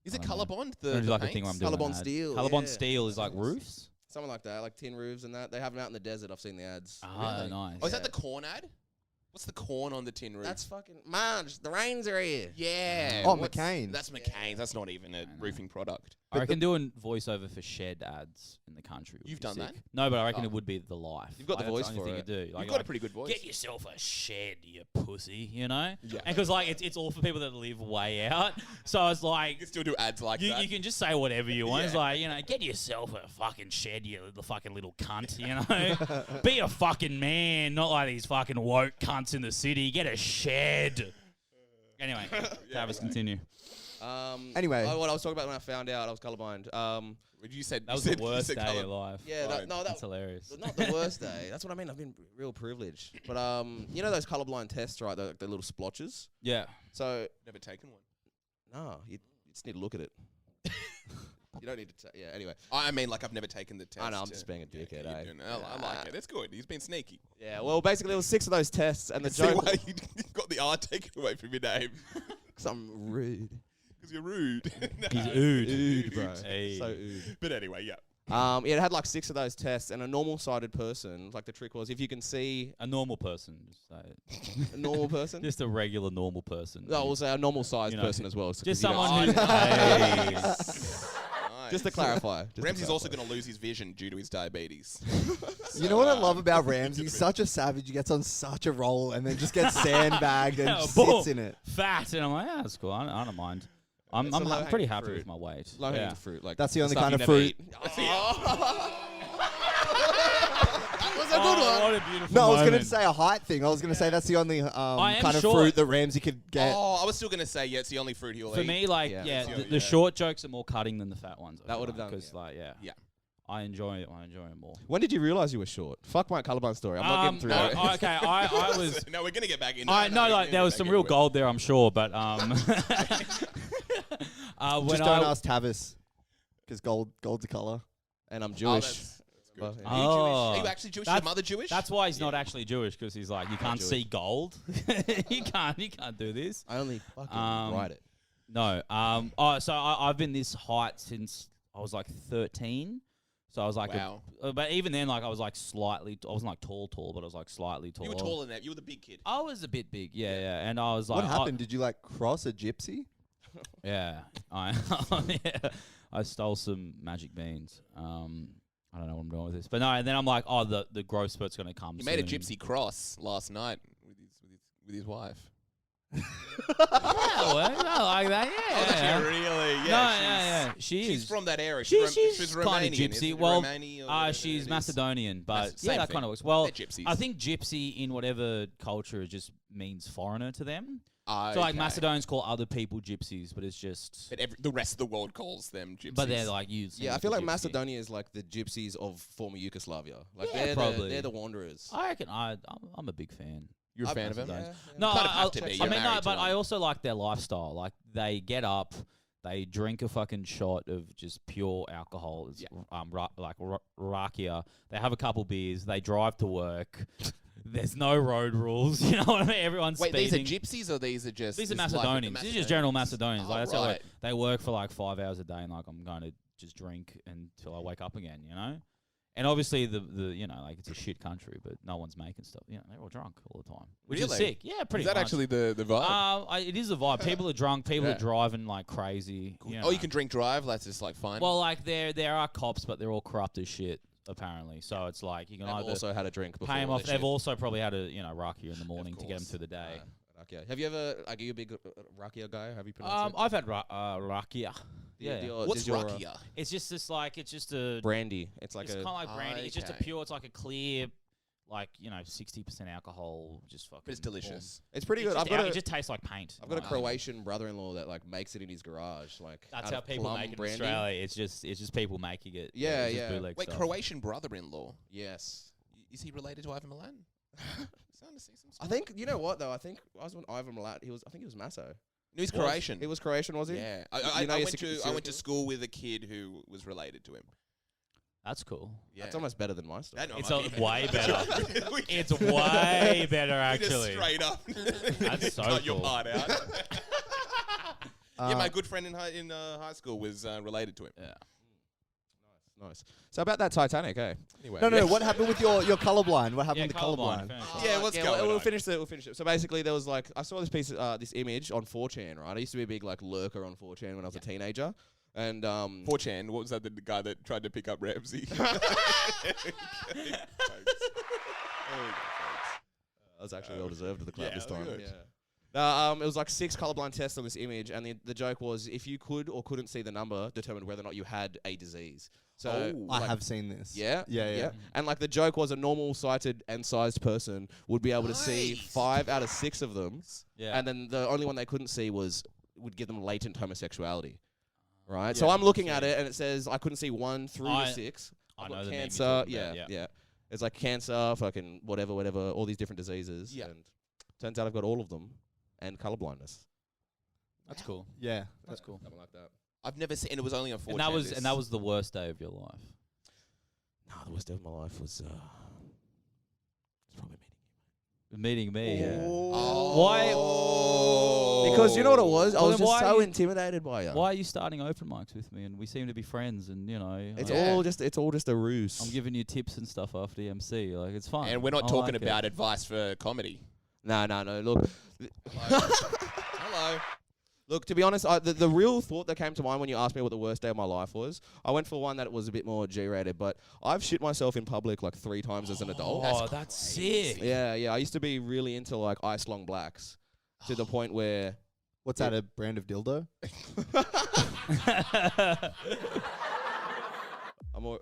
Is it I don't Colour know. Bond? It's The like a thing where I'm doing Colour Bond an ad. steel, Colour Bond yeah. steel is like roofs. Something like that, like tin roofs and that. They have them out in the desert. I've seen the ads. Ah, Really? nice. Oh, is that the corn ad? What's the corn on the tin roof? That's fucking Marge. The rains are here. yeah. Oh, what's- McCain's. That's McCain's. That's not even a roofing product. I reckon doing voiceover for shed ads in the country. would You've be done sick. that? No, but I reckon Oh. it would be the life. You've got the Like, voice that's the for only it. thing you do. Like, You've got a pretty good voice. Get yourself a shed, you pussy, you know? Yeah. And because, like, it's all for people that live way out. So it's like, You can still do ads like that. you can just say whatever you want. It's Yeah. like, you know, get yourself a fucking shed, you fucking little cunt, you know? Be a fucking man, not like these fucking woke cunts in the city. Get a shed. Anyway, Tavis, continue. Anyway. What I was talking about when I found out I was colorblind. You said That was you the said, worst you day said of colour. your life. Yeah, Right. That's hilarious. not the worst day. That's what I mean. I've been real privileged. But you know those colorblind tests, right? The little splotches. Yeah. So Never taken one. no, you just need to look at it. You don't need to. Yeah. Anyway. I mean, like I've never taken the test. I know. I'm just being a dickhead. you're eh? doing it. I like it. It's good. He's been sneaky. Yeah. Well, basically, there was 6 of those tests, and the See joke. why you got the R taken away from your name? Because I'm rude. Because you're rude. He's ood. Ood, bro. Hey. So ood. But anyway, yeah. Yeah, it had like 6 of those tests, and a normal-sighted person. Like the trick was, if you can see A normal person. Just say it. a normal person. Just a regular normal person. No, we'll say a normal-sized You know, person as well. so 'cause Just you don't someone see who. it. Hey. Nice. Just to clarify. Ramsey's also going to lose his vision due to his diabetes. You know what I love about Ramsey? He's such a savage. He gets on such a roll and then just gets sandbagged and just Boom. sits in it. Fat. And I'm like, yeah, that's cool. I don't mind. I'm It's a low-hanging pretty happy fruit. with my weight. Low-hanging Yeah. fruit. Like That's the only stuff kind you of never fruit. eat. That was a good one. What a beautiful No, I was going moment. to say a height thing. I was going to say that's the only am kind of short. fruit that Ramsey could get. Oh, I was still going to say, yeah, it's the only fruit he'll For eat. me, like, Yeah. yeah, It's the, your- the yeah. short jokes are more cutting than the fat ones. That would have done, Because, yeah. like, yeah. Yeah. I enjoy it. I enjoy it more. When did you realize you were short? Fuck my colorblind story. I'm not getting through it. Okay, I was. No, we're going to get back in. I no, like there was some real gold there, I'm sure, but when Just don't I ask Tavis because gold's a color. And I'm Oh, Jewish. that's good. Well, yeah. Are you Jewish? Oh. Are you actually Jewish? Is That's- your mother Jewish? that's why he's not actually Jewish, because he's like, you can't Jewish. see gold. you can't do this. I only fucking write it. No. So I've been this height since I was like 13. So I was like, Wow. but even then, like I was like slightly. I wasn't like tall, but I was like slightly taller. You were taller than that. You were the big kid. I was a bit big, yeah. And I was like, What happened? Did you like cross a gypsy? Yeah, I stole some magic beans. I don't know what I'm doing with this, but no. And then I'm like, oh, the growth spurt's gonna come. He made a soon. gypsy cross last night with his wife. Yeah, well, I like that. Yeah. Oh, that's really? No, Yeah. yeah. She She's is. from that area. She's she's kind of Romanian. gypsy. Isn't it? Well, Romani or whatever she's it is. Macedonian, but Same yeah, that thing. kind of works. Well, They're gypsies. I think gypsy in whatever culture just means foreigner to them. Ah, So like okay. Macedonians call other people gypsies, but it's just. But the rest of the world calls them gypsies. But they're like used. Yeah, I feel like Macedonia is like the gypsies of former Yugoslavia. Like Yeah, probably. they're the wanderers. I reckon I'm a big fan. You're a fan of him? Macedonians. Yeah, No, Kind of have to be. I You're mean, no, married to but I one. also like their lifestyle. Like they get up, they drink a fucking shot of just pure alcohol. It's rakia. They have a couple beers. They drive to work. There's no road rules. You know what I mean? Everyone's Wait, speeding. these are gypsies or these are just... These are this is like Macedonians. the These are just general Macedonians? Macedonians. Oh, Like that's how right. they work for like 5 hours a day, and like I'm going to just drink until I wake up again. You know. And obviously the you know, like it's a shit country, but no one's making stuff. You know, they're all drunk all the time, which is Really? sick. Yeah, pretty. Is that much. actually the vibe? It is a vibe. People are drunk. People Yeah. are driving like crazy. You Oh, you know. can drink drive? That's just like fine. Well, like there are cops, but they're all corrupt as shit apparently. So it's like you can I've either also had a drink before. pay them off. their They've shift. also probably had a rakia in the morning to get them course. through the day. Okay. Have you ever, like, are you a big rakia guy? Have you pronounced it? I've had rakia. Yeah, What's rakia? it's just this like it's just a Brandy. It's like it's a. kind of like brandy. It's just a Okay. pure. It's like a clear, like 60% alcohol. Just fucking. But it's delicious. It's pretty good. It just tastes like paint. I've got a Like, Croatian brother-in-law that like makes it in his garage. Like That's out how of people plum make it brandy. in Australia. It's just people making it. Yeah, it's just yeah. bootleg Wait, stuff. Croatian brother-in-law. Yes. Is he related to Ivan Milan? Starting to see some I stuff. think you know what though. I think I was when Ivan Milat. I think he was Masso. No, he's Croatian. He was Croatian, was he? Yeah. You I know your went to serial I went to killer? school with a kid who was related to him. That's cool. Yeah. That's almost better than my story. It's way better. It's way better, actually. Straight up. That's so Cut your cool. heart out. Yeah, my good friend in high school was related to him. Yeah. Nice. So about that Titanic, eh? Anyway, No. What happened with your colorblind? What happened to colourblind. colorblind? Yeah, what's going on? We'll finish it. So basically, there was like I saw this piece, this image on 4chan. Right, I used to be a big like lurker on 4chan when I was a teenager, and 4chan, what was that? The guy that tried to pick up Ramsey. That was actually well deserved of the clap yeah, this time. good. Yeah. It was like 6 colorblind tests on this image, and the joke was if you could or couldn't see the number, determined whether or not you had a disease. So I have seen this. Yeah. Yeah. And like the joke was a normal sighted and sized person would be able to see Nice. 5 out of 6 of them. Yeah. And then the only one they couldn't see would give them latent homosexuality. Right? Yeah. So I'm looking at it and it says I couldn't see 1 through to 6. I I've know got the name you're cancer. talking Yeah, about, yeah. It's like cancer, fucking whatever, all these different diseases. Yeah. And turns out I've got all of them and colorblindness. That's cool. Yeah. That's cool. Something like that. I've never seen. It was only on 4chan. And that was the worst day of your life. No, the worst day of my life was it's probably Meeting me. Yeah. Oh. Why? because you know what it was? I Well, was then just why so you- intimidated by you. Why are you starting open mics with me? And we seem to be friends, and you know, It's like, all just a ruse. I'm giving you tips and stuff after the MC. Like it's fun. And we're not I talking like it. about advice for comedy. No. Look, Hello. look. To be honest, the real thought that came to mind when you asked me what the worst day of my life was, I went for one that was a bit more G-rated. But I've shit myself in public like 3 times as an adult. Oh, that's sick. Yeah. I used to be really into like ice long blacks, to the point where What's that, a brand of dildo? I'm more.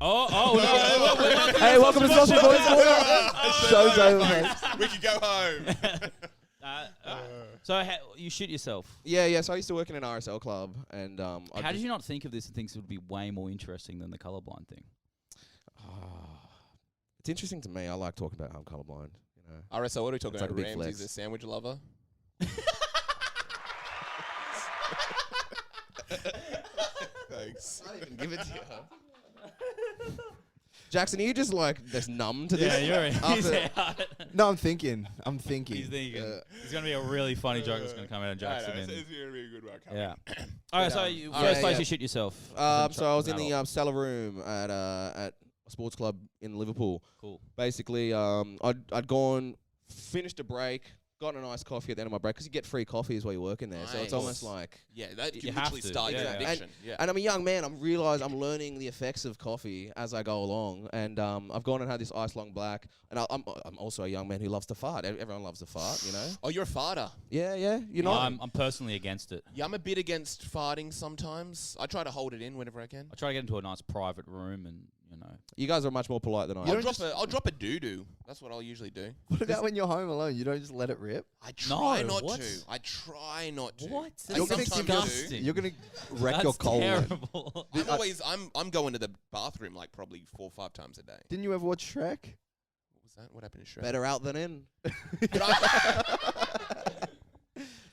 Oh no! Hey, welcome to Sausage Boys. Show's over, mate. We can go home. So you shit yourself. Yeah. So I used to work in an RSL club, and How did you not think of this and think it would be way more interesting than the colorblind thing? It's interesting to me. I like talking about how I'm colorblind. You know. RSL, what are we talking It's like about? a big Ramsey's flex. a sandwich lover. Thanks. I didn't even give it to you. Jackson, are you just like this numb to this? Yeah, he's After- out. No, I'm thinking. He's thinking. It's gonna be a really funny joke that's gonna come out of Jackson. It's gonna be a good one. Yeah. All right. So Yeah, first place yeah. you shit yourself. So I was in the cellar room at a sports club in Liverpool. Cool. Basically, I'd gone, finished a break, gotten a nice coffee at the end of my break because you get free coffees while you're working there. So it's Nice. almost like. Yeah, that You can have literally to, start your yeah. addiction. Yeah. And I'm a young man. I'm learning the effects of coffee as I go along. And I've gone and had this ice long black. And I'm also a young man who loves to fart. Everyone loves to fart, you know. Oh, you're a farter. Yeah. You know. I'm personally against it. Yeah, I'm a bit against farting sometimes. I try to hold it in whenever I can. I try to get into a nice private room and You guys are much more polite than I am. I'll drop a doo-doo. That's what I'll usually do. What about when you're home alone? You don't just let it rip? I try No, not what? to. I try not to. What? I You're gonna sometimes disgusting. do. You're gonna wreck that's your colon. terrible. I'm going to the bathroom like probably 4 or 5 times a day. Didn't you ever watch Shrek? What was that? What happened to Shrek? Better out than in.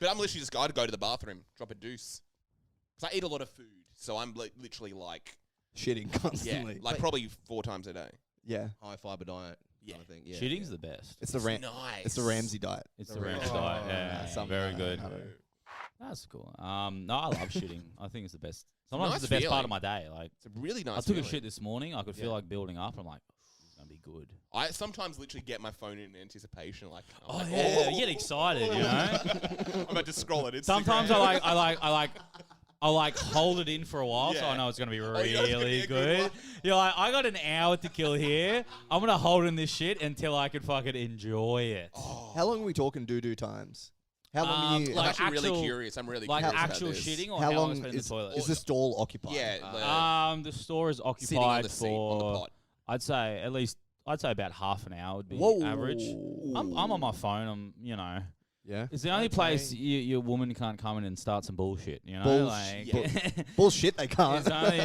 But I'm literally just I'd go to the bathroom, drop a deuce. Because I eat a lot of food, so I'm literally like Shitting constantly. like probably 4 times a day. Yeah. High fiber diet. Yeah. Kind of thing. Yeah. Shitting's the best. It's the Nice. It's the Ramsey diet. It's the the ranch ranch. diet. Oh, Yeah, something very like good. that. I don't know. That's cool. No, I love shitting. I think it's the best. Sometimes nice it's the best part feeling. of my day. Like It's a really nice I took a feeling. shit this morning. I could feel Yeah. like building up. I'm like, this is gonna be good. I sometimes literally get my phone in anticipation, like, I'm Oh like, yeah, you get excited, you know. I'm about to scroll it. Sometimes I like hold it in for a while, so I Yeah. know it's gonna be you know it's gonna be really a good good. one. You're like, I got an hour to kill here. I'm gonna hold in this shit until I can fucking enjoy it. Oh, How long are we talking doo-doo times? How long are you... I'm like actually really actual- curious. I'm really Like curious actual about this. shitting or how how long I spend in is the toilet. the stall occupied? Yeah, The store is sitting on occupied the seat on the for pot. I'd say about half an hour would be Whoa. average. I'm on my phone. Yeah. It's the only Okay. place your woman can't come in and start some bullshit. You know, Bullshit. Bullshit, they can't. it's only,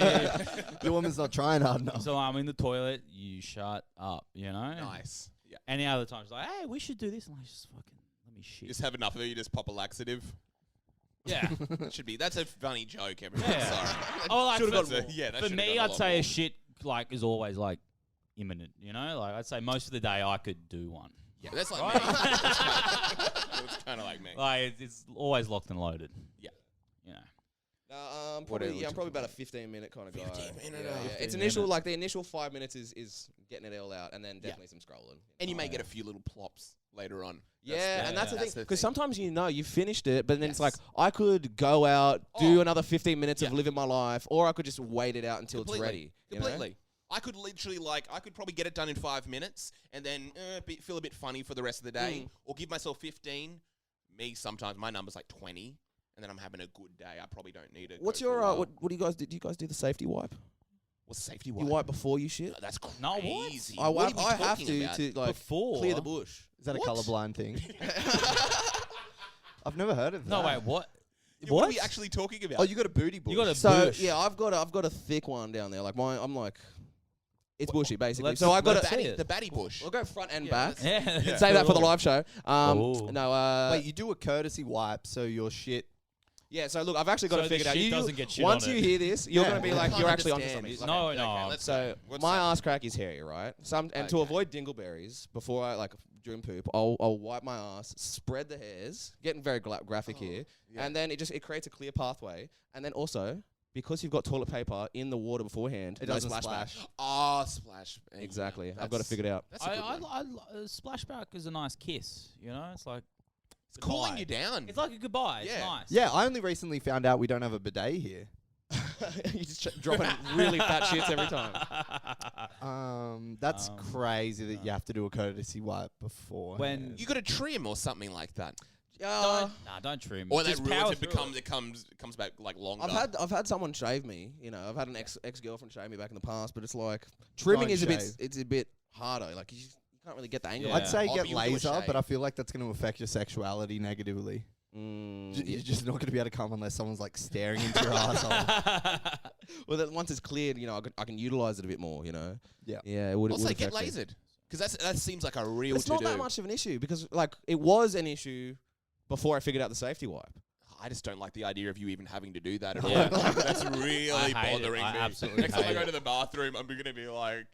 The woman's not trying hard enough. so I'm in the toilet. You shut up. You know. Nice. Yeah. Any other time, she's like, "Hey, we should do this." And I just fucking let me shit. Just have enough of it. You just pop a laxative. Yeah. Should be. That's a funny joke, everyone. Yeah. Sorry. Oh, like Should've for, got more. Yeah, that for should've me, got a I'd lot say more. a shit like is always like imminent. You know, like I'd say most of the day I could do one. Yeah, that's like Right? me. It's kind of like me. Like it's always locked and loaded. Yeah. You know. I'm What are probably we I'm probably talking about a 15-minute kind of guy. 15-minute, Yeah, yeah. 15 It's initial minutes. like the initial 5 minutes is getting it all out, and then definitely some scrolling. And you may get a few little plops later on. Yeah, and that's the that's thing. the Because thing. sometimes you finished it, but then it's like Yes. I could go out, do Oh. another 15 minutes of Yeah. living my life, or I could just wait it out until it's ready. you know? Completely. I could literally I could probably get it done in 5 minutes and then feel a bit funny for the rest of the day, or give myself 15. Me sometimes my number's like 20, and then I'm having a good day. I probably don't need it. What's your what do you guys do? Do you guys do the safety wipe? What's safety You wipe? wipe before you shit? That's No, what? crazy. I What wipe. are we I have talking to about? like Before? clear the bush. Is that What? a colorblind thing? I've never heard of that. No, wait, what? Yeah, what are we actually talking about? Oh, you got a booty bush. You got a So bush. yeah, I've got a thick one down there. Like I'm like, it's bushy basically. Let's- So I got let's a. see batty, it. the batty bush. We'll go front and Yeah, back. let's- Yeah. Save that for the cool. live show. Ooh. No. Wait, you do a courtesy wipe so your shit. Yeah. So look, I've actually got So it the figured out. shit You doesn't get shit once on you it. hear this, you're Yeah. gonna be I like, can't you're actually onto understand something. this. No, Okay, no. okay, let's So go. What's my that? ass crack is hairy, right? And to Okay. avoid dingleberries, before I like during poop, I'll wipe my ass, spread the hairs, getting very graphic here, yeah. and then it creates a clear pathway, and then also because you've got toilet paper in the water beforehand, It no doesn't splashback. splash. Oh, splash. Exactly, I've got it That's- figured out. That's a good one. Splashback is a nice kiss. You know, it's like It's cooling goodbye. you down. It's like a goodbye. It's Yeah. nice. Yeah, I only recently found out we don't have a bidet here. You just dropping really fat shits every time. That's Um, crazy that you have to do a courtesy wipe before. When You got to trim or something like that, don't trim. or that Just ruins power it. through Comes back like longer. I've had someone shave me. You know, I've had an ex girlfriend shave me back in the past, but it's like trimming Don't is a bit harder. Like you can't really get the angle. Yeah. I'd say Oh, get but you do a laser, but shave. I feel like that's going to affect your sexuality negatively. You're just not going to be able to come unless someone's like staring into your asshole. Well, then once it's cleared, you know, I can utilize it a bit more. You know. Yeah. Yeah. It would. Also, it would get affect me. lasered because that seems like a real. But it's not that much of an issue because like it was an issue before I figured out the safety wipe. I just don't like the idea of you even having to do that at Yeah. all. That's really I hate it. bothering I me. absolutely Next time I hate go it. to the bathroom, I'm gonna be like,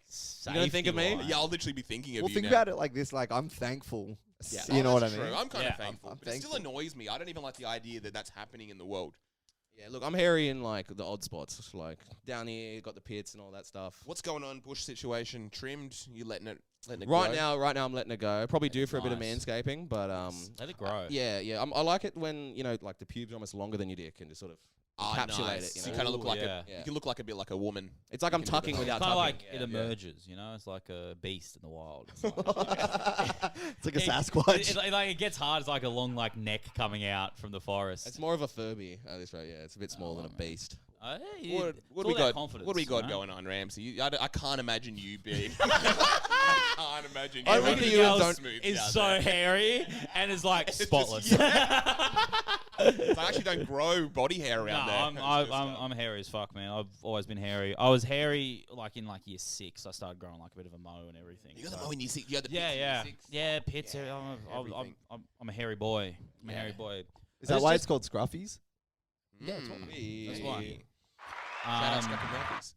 You gonna think of me? Safety-wise. yeah, I'll literally be thinking of Well, you think now. about it like this: like I'm thankful. Yeah. You know what I that's mean? true. I'm kind Yeah, of thankful. I'm but it still thankful. annoys me. I don't even like the idea that that's happening in the world. Yeah. Look, I'm hairy in like the odd spots, like down here, got the pits and all that stuff. What's going on? Bush situation trimmed? You letting it Right go? now, I'm letting it go. Probably due for a bit of Nice. manscaping, but Let it grow. yeah. I like it when you know, like the pubes are almost longer than your dick, and just sort of encapsulate nice. it. So You you know? kind of look Ooh, like yeah. you can look like a bit like a woman. It's like I'm You can do tucking that. without Kind of tucking. like Yeah, it yeah. emerges, you know. It's like a beast in the wild. It's It's like a It- Sasquatch. like it gets hard. It's like a long like neck coming out from the forest. It's more of a Furby at this rate. Yeah, it's a bit smaller than a beast. What do we got? What do we got going on, Ramsey? I can't imagine you being. I can't imagine you. I running reckon Everything you around else smooth is down so there. hairy and is like It's just- spotless. I actually don't grow body hair around there. It's just, I'm hairy as fuck, man. I've always been hairy. I was hairy like in like year 6. I started growing like a bit of a mo and everything. You got the so- mo in your six. You got the Yeah, pits in yeah, your six. yeah. Pits. Yeah, everything. I'm a hairy boy. I'm a Yeah. hairy boy. Is that It's why just- it's called scruffies? Yeah, that's Mm. what- that's why. Shout out Um, Scrappy Murphys.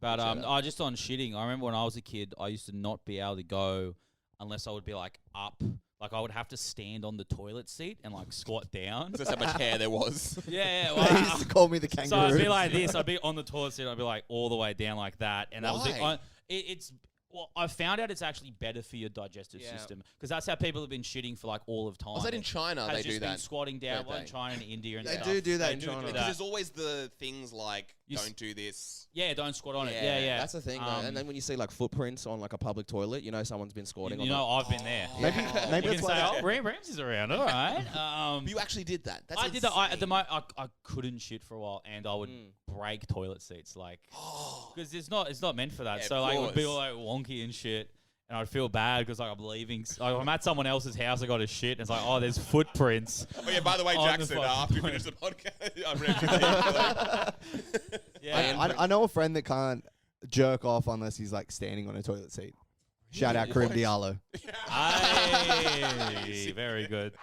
But Shout out. I just on shitting. I remember when I was a kid, I used to not be able to go unless I would be like up. Like I would have to stand on the toilet seat and like squat down. That's how much hair there was. Yeah, They used well, to call me the kangaroo. so I'd be like this. I'd be on the toilet seat. I'd be like all the way down like that, and that was it. Why? It's. Well, I found out it's actually better for your digestive Yeah. system because that's how people have been shitting for like all of time. Was that in China? Has They just do been that. squatting down. don't Well, in they? China and India and They stuff. do that in do China. Because that. there's always the things like You s- don't do this. Yeah, don't squat on it. Yeah, Yeah, yeah. That's the thing, though. And then when you see like footprints on like a public toilet, you know someone's been squatting. you on know, I've been there. Maybe, Oh. maybe You that's can say, why. oh, Ramsey's around. All right. But you actually did that. That's I did that. At the insane. moment, I couldn't shit for a while, and I would break toilet seats, like, Oh. because it's not meant for that. Yeah, so of like, it would be course. all like wonky and shit, and I'd feel bad because like I'm leaving. Like, I'm at someone else's house. I got to shit, and it's like, oh, there's footprints. Oh yeah. By the way, On the Jackson. fucking After we toilet. finish the podcast, I'm Ramsey. Yeah. I know a friend that can't jerk off unless he's like standing on a toilet seat. Shout out Karim Diallo. Aye, very good.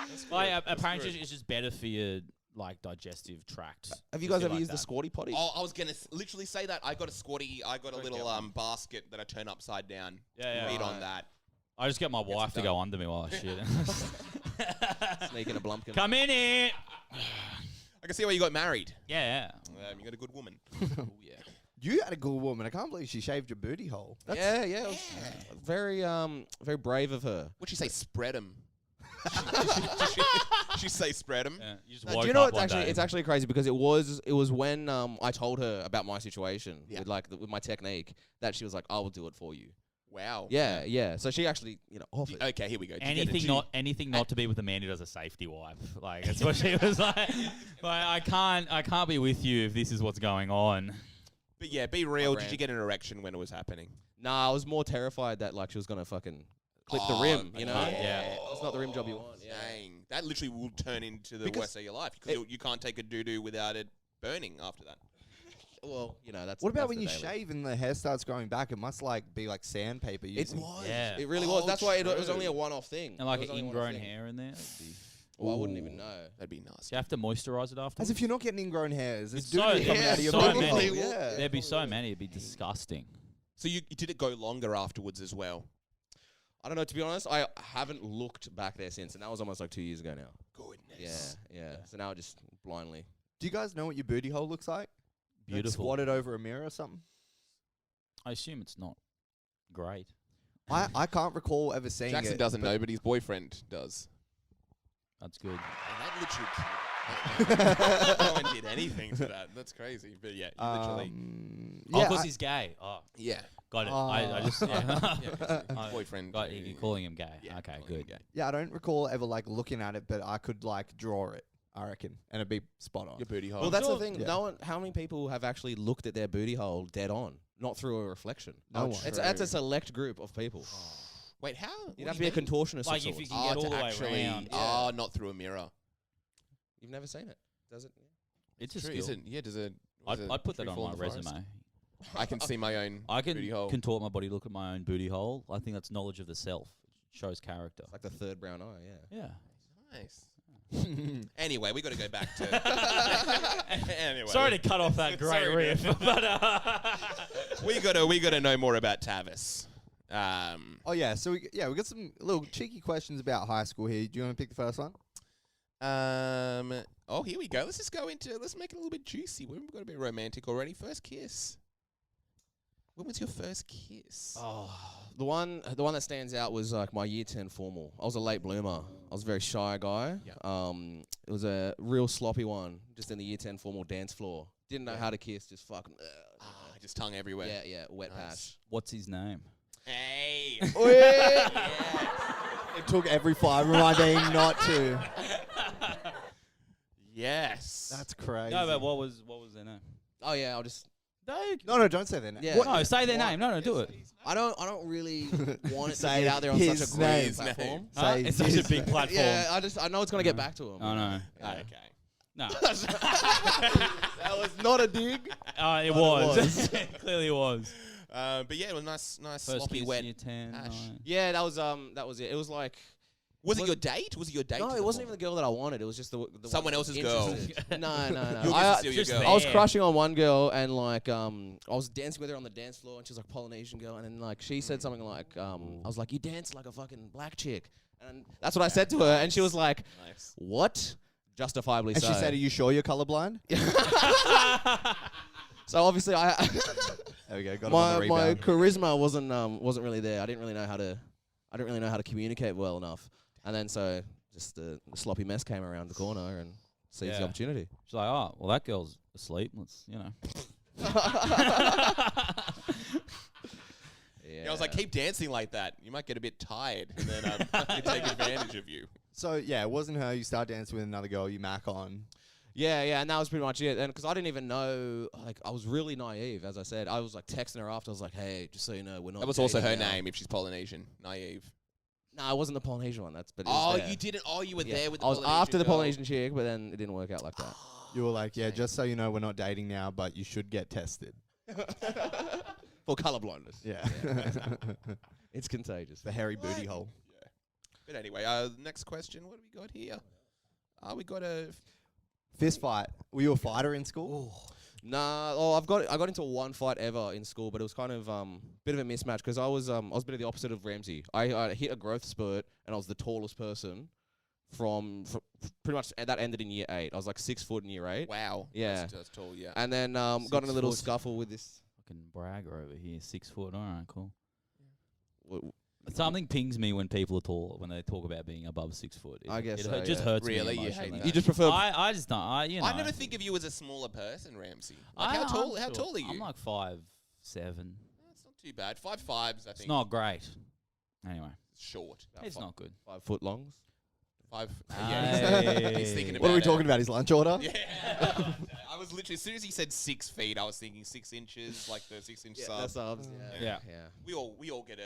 That's Like, good. That's apparently, good. it's just better for your like digestive tract. Have you Just guys feel ever like used the that. squatty potty? Oh, I was gonna literally say that. I got a squatty. I got a Okay, little one. basket that I turn upside down. Yeah, Feed yeah. on that. I just get my wife to it go done. under me while I shit. Sneaking a blumpkin. Come in here. I can see why you got married. Yeah. You got a good woman. Oh yeah. You had a good woman. I can't believe she shaved your booty hole. Yeah, yeah. It was very, very brave of her. What'd she say? Spread them. She say spread them. Yeah, you just Do woke you know up one day. it's actually crazy because it was when I told her about my situation Yeah. with my technique that she was like, I will do it for you. Wow. Yeah, yeah. So she actually, offered. Okay, here we go. Did you get a Anything not to be with a man who does a safety wipe. Like that's what she was like. I can't be with you if this is what's going on. But yeah, be real. Did brand. you get an erection when it was happening? Nah, I was more terrified that like she was gonna fucking clip the Oh, rim. You know, yeah. It's not the rim job you want. Yeah. Dang. That literally will turn into the Because worst of your life because you can't take a doo-doo without it burning after that. Well, that's. What about that's when the you daily. shave and the hair starts growing back? It must be like sandpaper. It Using. was. Yeah. It really was. Oh, That's why it was true. only a one-off thing. And like It was an only a one-off ingrown thing. hair in there. Well, I wouldn't even know. That'd be Do nasty. you have to moisturize it after? As if you're not getting ingrown hairs. There's It's doo-doo so- coming yeah, out of your so booty many. hole. Yeah. There'd be so many. It'd be disgusting. So you did it go longer afterwards as well? I don't know. To be honest, I haven't looked back there since, and that was almost like 2 years ago now. Goodness. Yeah. So now just blindly. Do you guys know what your booty hole looks like? Like Beautiful. squatted over a mirror or something? I assume it's not great. I can't recall ever seeing Jackson it. doesn't but know, but his boyfriend does. That's good. And that literally no one did anything to that. That's crazy. But yeah, you literally. Oh, yeah, because he's gay. Oh, Yeah. got it. I just Yeah, his I boyfriend. got you're calling him gay. Yeah, Okay, calling him good. gay. yeah, I don't recall ever like looking at it, but I could like draw it, I reckon, and it'd be spot on. Your booty hole. Well, that's sure. the thing. Yeah. No one. How many people have actually looked at their booty hole dead on, not through a reflection? No one. That's a select group of people. Wait, how? You'd have to be a contortionist. Like of if you sorts. can get all to the way actually, around. Oh, not through a mirror. You've never seen it, does it? It's a True, skill. is it? Yeah, does it? I'd put that on my resume. I can see my own I can booty hole. contort my body, look at my own booty hole. I think that's knowledge of the self. It shows character. It's like the third brown eye. Yeah. Yeah. Nice. Anyway, we got to go back to. Anyway, Sorry to cut off that great Sorry, riff, but we got to know more about Tavis. Oh yeah, so we got some little cheeky questions about high school here. Do you want to pick the first one? Oh, here we go. Let's just go into. Let's make it a little bit juicy. We've got a bit romantic already. First kiss. When was your first kiss? Oh, the one that stands out was like my year 10 formal. I was a late bloomer. I was a very shy guy. Yeah. It was a real sloppy one, just in the year 10 formal dance floor. Didn't know how to kiss, just fucking. Just tongue everywhere. Yeah, wet Nice. patch. what's his name? Hey. It took every fibre of my being not to. Yes. That's crazy. No, but what was their name? Oh yeah, I'll just. No, don't say that. Yeah. No, say their name. No, do it. I don't really want it to Say get out there on such his a great name. platform. Huh? Say It's such a his big name. platform. Yeah, I know it's gonna get back to him. Oh no. Yeah. Okay. No. That was not a dig. It was. Clearly it was. But yeah, it was nice First sloppy kiss wet. year 10. ash. Yeah, that was it. It was like Was it your date? Was it your date? no, to it the wasn't even formal? the girl that I wanted. It was just the Someone one that was else's girl. interested. No. You'll get to steal your just girl. there. I was crushing on one girl, and like I was dancing with her on the dance floor, and she was like Polynesian girl, and then like she said something like I was like, you dance like a fucking black chick, and that's what I said to her, and she was like, Nice. what? Justifiably And so. she said, "Are you sure you're colorblind?" So obviously I There we go. Got him on the my rebound. charisma wasn't really there. I didn't really know how to communicate well enough, and then so just the sloppy mess came around the corner and seized the Yeah. opportunity. She's like, oh, well, that girl's asleep. Let's, Yeah, I was like, keep dancing like that. You might get a bit tired, and then I can take advantage of you. So yeah, it wasn't her. You start dancing with another girl. You mac on. Yeah, and that was pretty much it. And because I didn't even know, like, I was really naive, as I said. I was like texting her after. I was like, hey, just so you know, we're not. That was also her dating now. name if she's Polynesian. Naive. No, I wasn't the Polynesian one. But it Oh, was there. you didn't. Oh, you were Yeah. there with the I was Polynesian after the girl. Polynesian chick, but then it didn't work out like that. You were like, yeah, just so you know, we're not dating now, but you should get tested. For colorblindness. Yeah. It's contagious. The hairy booty hole. Yeah. But anyway, next question. What do we got here? We got a Fist fight. Were you a fighter in school? Nah, I got into one fight ever in school, but it was kind of bit of a mismatch because I was a bit of the opposite of Ramsey. I hit a growth spurt and I was the tallest person from pretty much that ended in year 8. I was like 6 foot in year 8. Wow. Yeah. That's tall, yeah. And then got in a little 6 foot. scuffle with this. Fucking bragger over here. 6 foot. All right, cool. w- Something pings me when people are tall when they talk about being above 6 foot. I guess so, it just yeah. hurts Really? me You hate emotionally. that? You just prefer. I just don't. You know. I never think of you as a smaller person, Ramsey. Like, how I'm tall? How short. tall are you? I'm like 5'7". That's not too bad. 5'5s, I think. It's not great. Anyway, short. it's not good. 5 foot longs. 5. Hey. He's thinking about What are we it. talking about? His lunch order? Yeah. I was literally, as soon as he said 6 feet, I was thinking 6 inches, like the 6-inch sub. subs. Yeah. We all get a.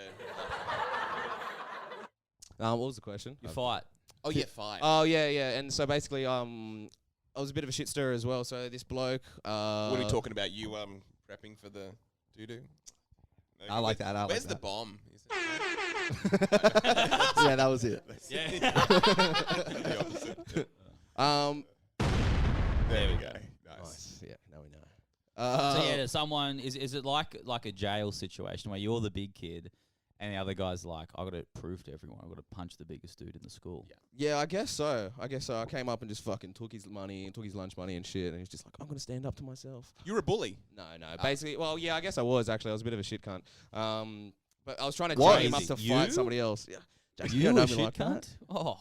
What was the question? You fight. Oh yeah, 5. Oh yeah. And so basically, I was a bit of a shit stirrer as well. So this bloke. What are we talking about? You prepping for the doo-doo? No, I like that. I Where's like the that. bomb? Is it Yeah, that was it. Yeah. the opposite? There we go. Nice. Nice. Yeah. Now we know. So yeah, someone is it like a jail situation where you're the big kid and the other guy's like, I got to prove to everyone, I got to punch the biggest dude in the school. Yeah, I guess so. I came up and just fucking took his money and took his lunch money and shit, and he's just like, I'm gonna stand up to myself. You're a bully. No. Basically, well, yeah, I guess I was actually. I was a bit of a shit cunt. But I was trying to What? jail him up to You? fight somebody else. Yeah. Jackson, You don't know a me shit like that. cunt? Oh.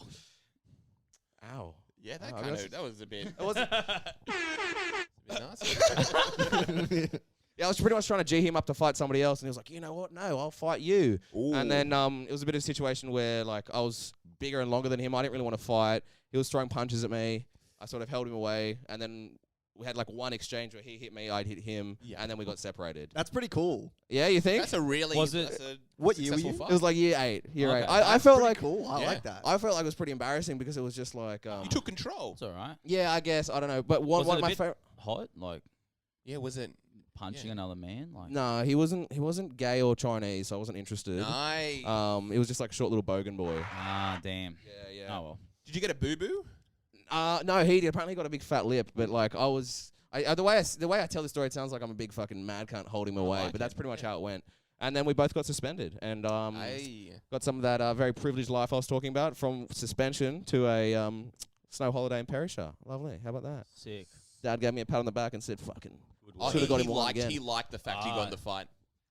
Ow. Yeah, that Oh, kind that's- of. That was a bit. It wasn't. Nice. Yeah, I was pretty much trying to G him up to fight somebody else, and he was like, you know what? No, I'll fight you. And then it was a bit of a situation where like I was bigger and longer than him. I didn't really want to fight. He was throwing punches at me. I sort of held him away, and then we had like one exchange where he hit me, I'd hit him, and then we got separated. That's pretty cool. Yeah, you think? That's a really. Was it- that's a What year were successful you? fight. It was like year 8. Year Okay. 8. I That's felt pretty like cool. I Yeah. like that. I felt like it was pretty embarrassing because it was just like You took control. It's all right. yeah, I guess I don't know, but one Was of it a my bit- favorite. Hot? Like Yeah, was it? punching Yeah. another man? Like No, he wasn't gay or Chinese, so I wasn't interested. Nice. It was just like a short little bogan boy. Ah, damn. Yeah. Oh well. Did you get a boo boo? No, he apparently got a big fat lip, but like I was, the way I tell the story, it sounds like I'm a big fucking mad cunt holding him away, like but that's it. pretty much how it went. And then we both got suspended, and Hey. got some of that very privileged life I was talking about, from suspension to a snow holiday in Perisher. Lovely. How about that? Sick. Dad gave me a pat on the back and said, "Fucking." Good Oh, work. Should've got he him one liked. again. He liked the fact he got in the fight.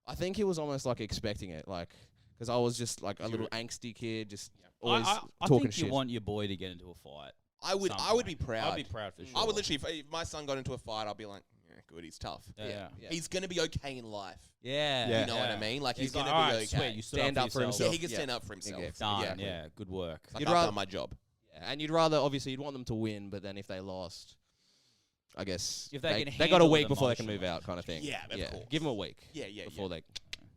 I think he was almost like expecting it, like, because I was just like a little angsty kid, just always I talking think shit. you want your boy to get into a fight. I would be proud. I'd be proud for sure. I would literally, if my son got into a fight, I'd be like, yeah, good, he's tough. Yeah. He's gonna be okay in life. Yeah. Yeah. You know what I mean? Like he's like, gonna all be right, okay. sweet, you stood Stand up up for for Yeah, yourself. he can Yeah. stand up for himself. Yeah. Done. Exactly. Yeah. Good work. Like You'd I've rather- done my job. Yeah, and you'd rather, obviously, you'd want them to win, but then if they lost, I guess If they can they got a handle week it before they can move emotionally. out, kind of thing. Yeah, of course. Give them a week Yeah, yeah, before they.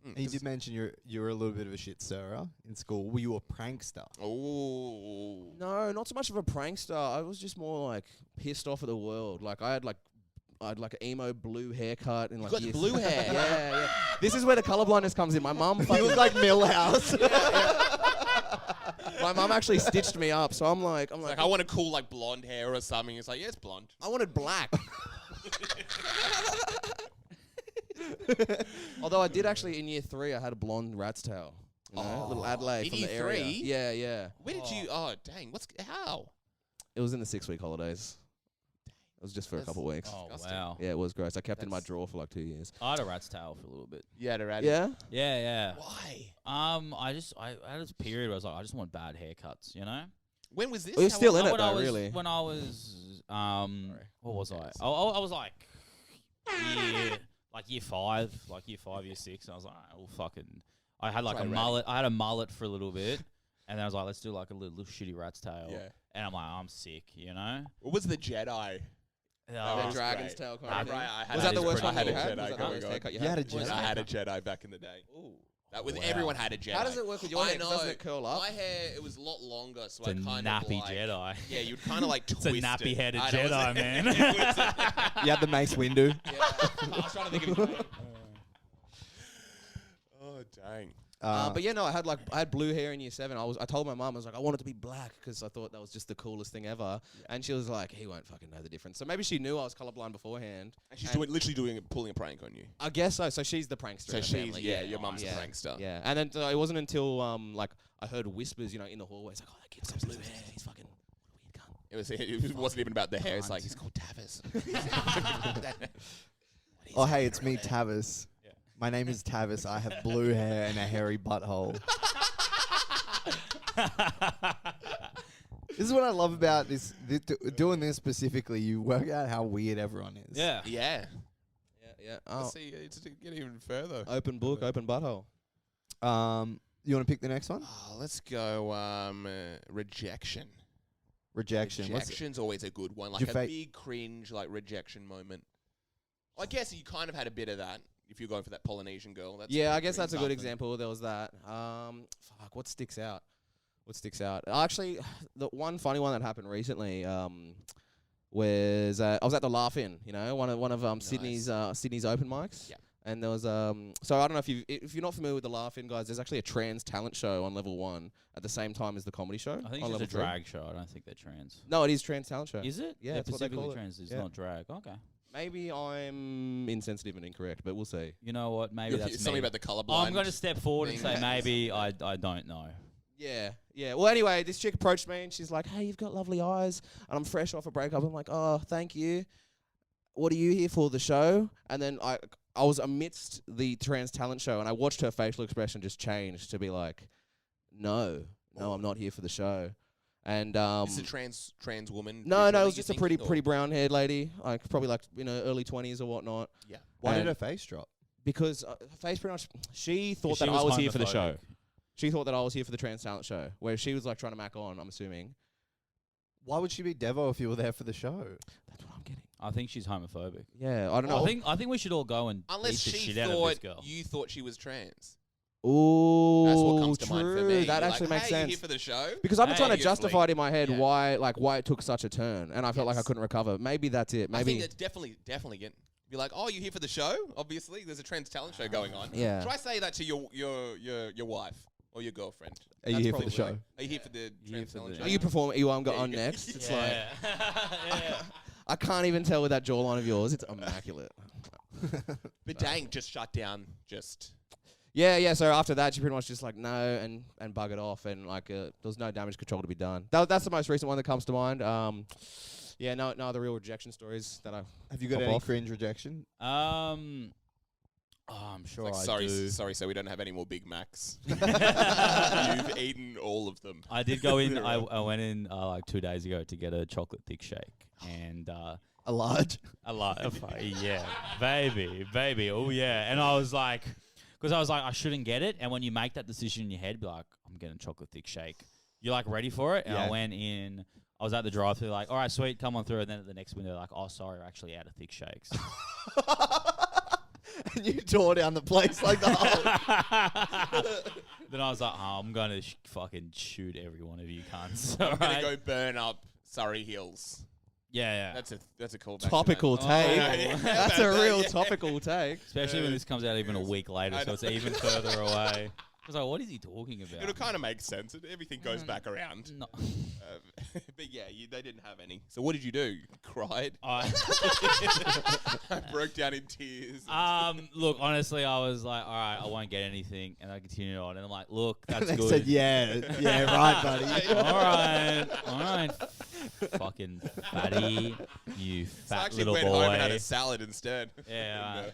And you did mention you were a little bit of a shit stirrer in school. Were you a prankster? Oh. No, not so much of a prankster. I was just more like pissed off at the world. Like I had like an emo blue haircut and like got year blue three. hair? Yeah. This is where the colorblindness comes in. My mum. You look like Millhouse. My mum actually stitched me up, so I'm like, Like I want a cool like blonde hair or something. It's like, yeah, it's blonde. I wanted black. Although I did actually in year 3, I had a blonde rat's tail. You know, a little Adelaide in from year the area. 3? Yeah. Where did you? Oh, dang. How? It was in the 6-week holidays. It was just for a That's- couple of weeks. Oh Disgusting. wow. Yeah, it was gross. I kept it in my That's- drawer for like 2 years. I had a rat's tail for a little bit. Yeah, to Yeah. Yeah. Why? I had this period where I was like, I just want bad haircuts, you know? When was this? Well, you're How still old- in it when I though, was, really. When I was, what was I? I was like, year 5, year 6. And I was like, well, fucking. I had like Try a ratting. mullet. I had a mullet for a little bit, and then I was like, let's do like a little shitty rat's tail. Yeah. And I'm like, I'm sick, you know? What was the Jedi? Oh, was The dragon's great. tail kind Ah, of thing. right, I had Was that that the is worst pretty- one I had you a had? Jedi Was that the going worst on. haircut you You had a Was Jedi? I it? had a Jedi back in the day. Ooh. That was Wow. everyone had a Jedi. How does it work with your I hair? know. Doesn't it curl up? My hair, it was a lot longer, so it's a I kind nappy of like, Jedi. Yeah, you'd kind of like It's twist a nappy-headed I know, it was Jedi, a- man. it was a- You had the Mace Windu. Yeah. I was trying to think of his name. Oh, dang. But yeah, no, I had blue hair in year 7. I told my mum, I was like, I want it to be black because I thought that was just the coolest thing ever. Yeah. And she was like, he won't fucking know the difference. So maybe she knew I was colorblind beforehand. And she's pulling a prank on you. I guess so. So she's the prankster. So in the she's family. your mum's the prankster. Yeah, and then it wasn't until like I heard whispers, in the hallway. It's like, oh, that kid's got blue hair. He's fucking weird cunt. It wasn't even about the hair. It's like, he's called Tavis. Oh, hey, it's me, Tavis. Yeah. My name is Tavis. I have blue hair and a hairy butthole. This is what I love about this. Doing this specifically, you work out how weird everyone is. Yeah. Yeah. Yeah. Let's see, to get even further. Open book, open butthole. You want to pick the next one? Oh, let's go rejection. Rejection. Rejection's always a good one. Like a big cringe, like rejection moment. I guess you kind of had a bit of that if you're going for that Polynesian girl. I guess that's a good example. There was that. What sticks out? Actually, the one funny one that happened recently was I was at the Laugh-In, one of Nice. Sydney's open mics. Yeah. And there was so I don't know if you're not familiar with the Laugh-In, guys. There's actually a trans talent show on level 1 at the same time as the comedy show. I think on it's level a drag show. I don't think they're trans. No, it is trans talent show. Is it? Yeah, They're that's what they call specifically it. trans. It's Yeah. not drag. Okay. Maybe I'm insensitive and incorrect, but we'll see. You know what? Maybe that's something me. about the colorblind. I'm going to step forward and thing. say maybe I don't know. Yeah. Well, anyway, this chick approached me and she's like, "Hey, you've got lovely eyes." And I'm fresh off a breakup. I'm like, "Oh, thank you. What are you here for, the show?" And then I was amidst the trans talent show and I watched her facial expression just change to be like, no, I'm not here for the show. And Is it a trans woman? No, it was just a pretty brown haired lady, like probably like early 20s or whatnot. Yeah. Why did her face drop? Because her face pretty much, she thought She that I was here for the homophobic. show. She thought that I was here for the trans talent show, where she was like trying to mac on, I'm assuming. Why would she be Devo if you were there for the show? That's what I'm getting. I think she's homophobic. Yeah, I don't know. I think we should all go and Unless beat the she shit out of this thought girl. you thought she was trans. Ooh, That's what comes to true. mind for me. That You're actually like, makes hey, you sense. here for the show? Because I've been trying to Hey, justify it in my head Yeah. why it took such a turn, and I felt like I Yes. couldn't recover. Maybe that's it. I Maybe think that's definitely get. Be like, oh, you here for the show? Obviously, there's a trans talent show going on. Yeah. Try say that to your wife or your girlfriend. Are you That's here for the probably show? like- Are you here for the trans for talent the- show? Are you performing? You There you on go. next. It's like yeah. I can't even tell with that jawline of yours. It's immaculate. But dang, just shut down. Just Yeah. So after that, she pretty much just like no and buggered off, and like there was no damage control to be done. That's the most recent one that comes to mind. No other real rejection stories that I Have you got Pop any off. cringe rejection? I'm sure like, I sorry, do. sorry, so we don't have any more Big Macs. You've eaten all of them. I did go in. I went in like 2 days ago to get a chocolate thick shake, and A large? a lot of yeah, baby, oh yeah. And I was like, because I was like, I shouldn't get it. And when you make that decision in your head, be like, I'm getting a chocolate thick shake. You're like ready for it. And I Yeah. went in. I was at the drive-through, like, all right, sweet, come on through. And then at the next window, like, oh, sorry, we're actually out of thick shakes. And you tore down the place like the whole... Then I was like, oh, I'm going to fucking shoot every one of you cunts. I'm All gonna right? go burn up Surrey Hills. Yeah. That's a callback. topical to that. take. yeah. That's a real topical take. Especially when this comes out even a week later, I so it's even further away. I was like, what is he talking about? It'll kind of make sense. Everything goes back around. No. But yeah, they didn't have any. So what did you do? You cried? I Broke down in tears. Look, honestly, I was like, all right, I won't get anything. And I continued on. And I'm like, look, that's They good. said, yeah, right, buddy. All right. Fucking fatty, you So I fat actually little went boy. home and had a salad instead. Yeah. And,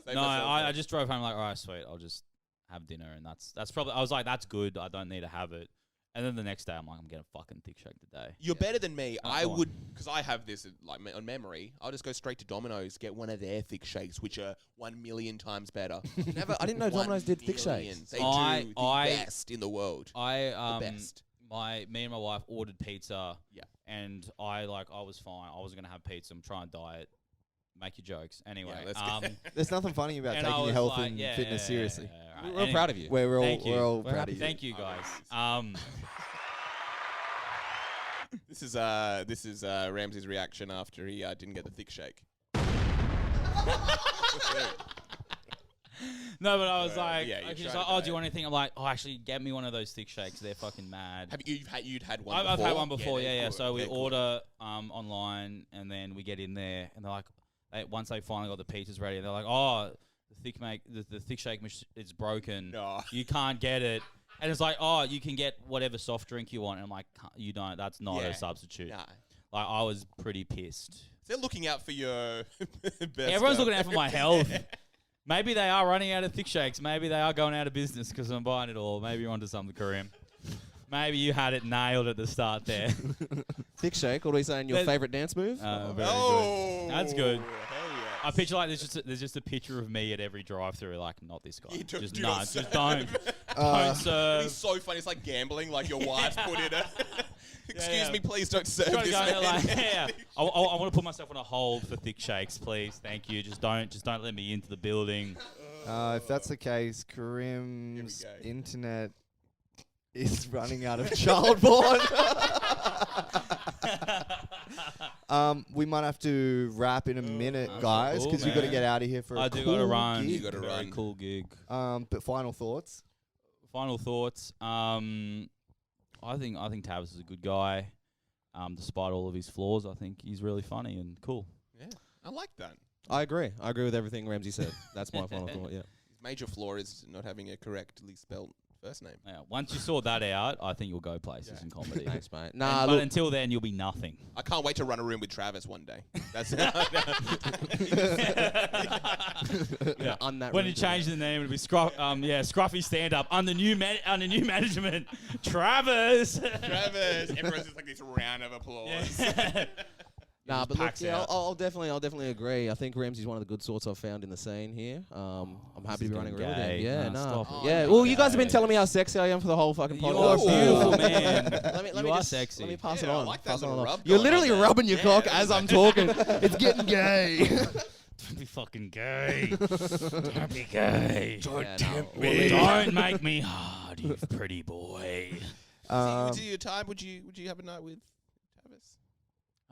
saved No, myself I that. just drove home like, all right, sweet, I'll just have dinner. And that's probably, I was like, that's good. I don't need to have it. And then the next day, I'm like, I'm getting a fucking thick shake today. You're better than me. Oh, I go on. would, because I have this like on memory. I'll just go straight to Domino's, get one of their thick shakes, which are 1,000,000 times better. I didn't know Domino's did thick 1,000,000. shakes. They I- do the I- best in the world. I The best. me and my wife ordered pizza. Yeah. And I was fine. I wasn't gonna have pizza. I'm trying to diet. Make your jokes. Anyway. let's go. There's nothing funny about and I taking your was health like, and yeah, fitness yeah, seriously. yeah, right. We're proud of you. We're all, Thank you. we're all We're proud happy. of you. Thank you, guys. This is Ramsey's reaction after he didn't get the thick shake. No, but I was like, yeah, you're she's trying like, to oh, go do you want anything? I'm like, oh, actually, get me one of those thick shakes. They're fucking mad. Have you'd had one? I've before? had one before, they're yeah. good. So we They're good. order online, and then we get in there, and they're like, once they finally got the pizzas ready, they're like, oh, the thick shake is broken. No. You can't get it. And it's like, oh, you can get whatever soft drink you want. And I'm like, you don't. That's not Yeah. a substitute. Nah. Like, I was pretty pissed. They're looking out for your best. Everyone's looking out for my health. Maybe they are running out of thick shakes. Maybe they are going out of business because I'm buying it all. Maybe you're onto something, Kareem. Maybe you had it nailed at the start there. Thick shake. What are we saying? Your favorite dance move? Very Oh, good. That's good. Hell I picture like there's just a picture of me at every drive-through, like not this guy. You do- Just do no, not just serve. don't It'd serve. be so funny. It's like gambling. Like your wife put in a. Excuse yeah. me, please don't serve Trying to this go in there man. like, yeah. I want to put myself on a hold for thick shakes, please. Thank you. Just don't let me into the building. If that's the case, Karim's go. internet is running out of child porn. We might have to wrap in a minute, guys, cool, because we've got to man. get out of here for I a do cool got to run. gig. You gotta Very run. cool gig. But final thoughts? Final thoughts. I think Tavis is a good guy. Despite all of his flaws, I think he's really funny and cool. Yeah, I like that. I agree. I agree with everything Ramsey said. That's my final thought. Yeah. His major flaw is not having a correctly spelled first name. Yeah, once you sort that out, I think you'll go places in comedy. Thanks, mate. And- Nah, but look, until then, you'll be nothing. I can't wait to run a room with Travis one day. That's Yeah. on that When room you to change the name, it'll be Scruffy Stand Up under new management. Travis. Travis. Everyone's just like this round of applause. Yeah. Nah, just but look, packs yeah, out. I'll definitely agree. I think Ramsey's one of the good sorts I've found in the scene here. I'm happy to be running a real with him. gay. Yeah, Nah, nah. stop it. Oh, Yeah. no, Well, you guys have been gay. telling me how sexy I am for the whole fucking You're podcast. a beautiful Ooh. man. Let me You are just, sexy. Let me pass Yeah, it I on. like that Pass it little on. rub You're going on literally there. rubbing your Yeah, cock that as was I'm talking. It's getting gay. Don't be fucking gay. Don't be gay. Yeah, no. Don't make me hard, you pretty boy. Would you time? Would you have a night with Tavis?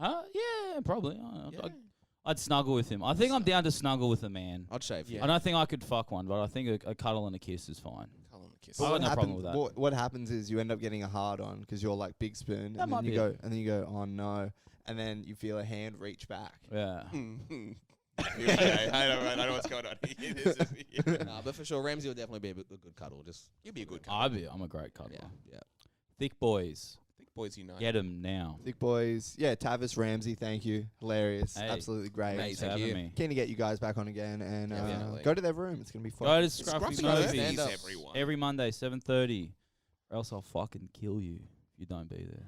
Yeah, probably. Yeah. I'd snuggle with him. I think I'm down to snuggle with a man. I'd shave. Yeah. I don't think I could fuck one, but I think a cuddle and a kiss is fine. Cuddle and kiss. I got what no problem happens- with that. What happens is you end up getting a hard on because you're like big spoon, That and might then you be go, and then you go, oh no, and then you feel a hand reach back. Yeah. Okay, I don't know what's going on here. This is- Nah, but for sure, Ramsey will definitely be a good cuddle. Just You'll be a good cuddler. I'm a great cuddler. yeah. Thick boys. Thick boys unite. Get 'em now. Thick boys, yeah. Tavis, Ramsey, thank you, hilarious, Hey. absolutely great. Thanks for thank having you. me. Keen to get you guys back on again, and Yeah, definitely. go to their room. It's gonna be fun. Go to Scruffy Scruffy Movies. Movies Stand up. everyone. every Monday, 7:30, or else I'll fucking kill you if you don't be there.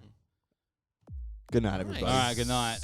Good night, Nice. everybody. All right, good night.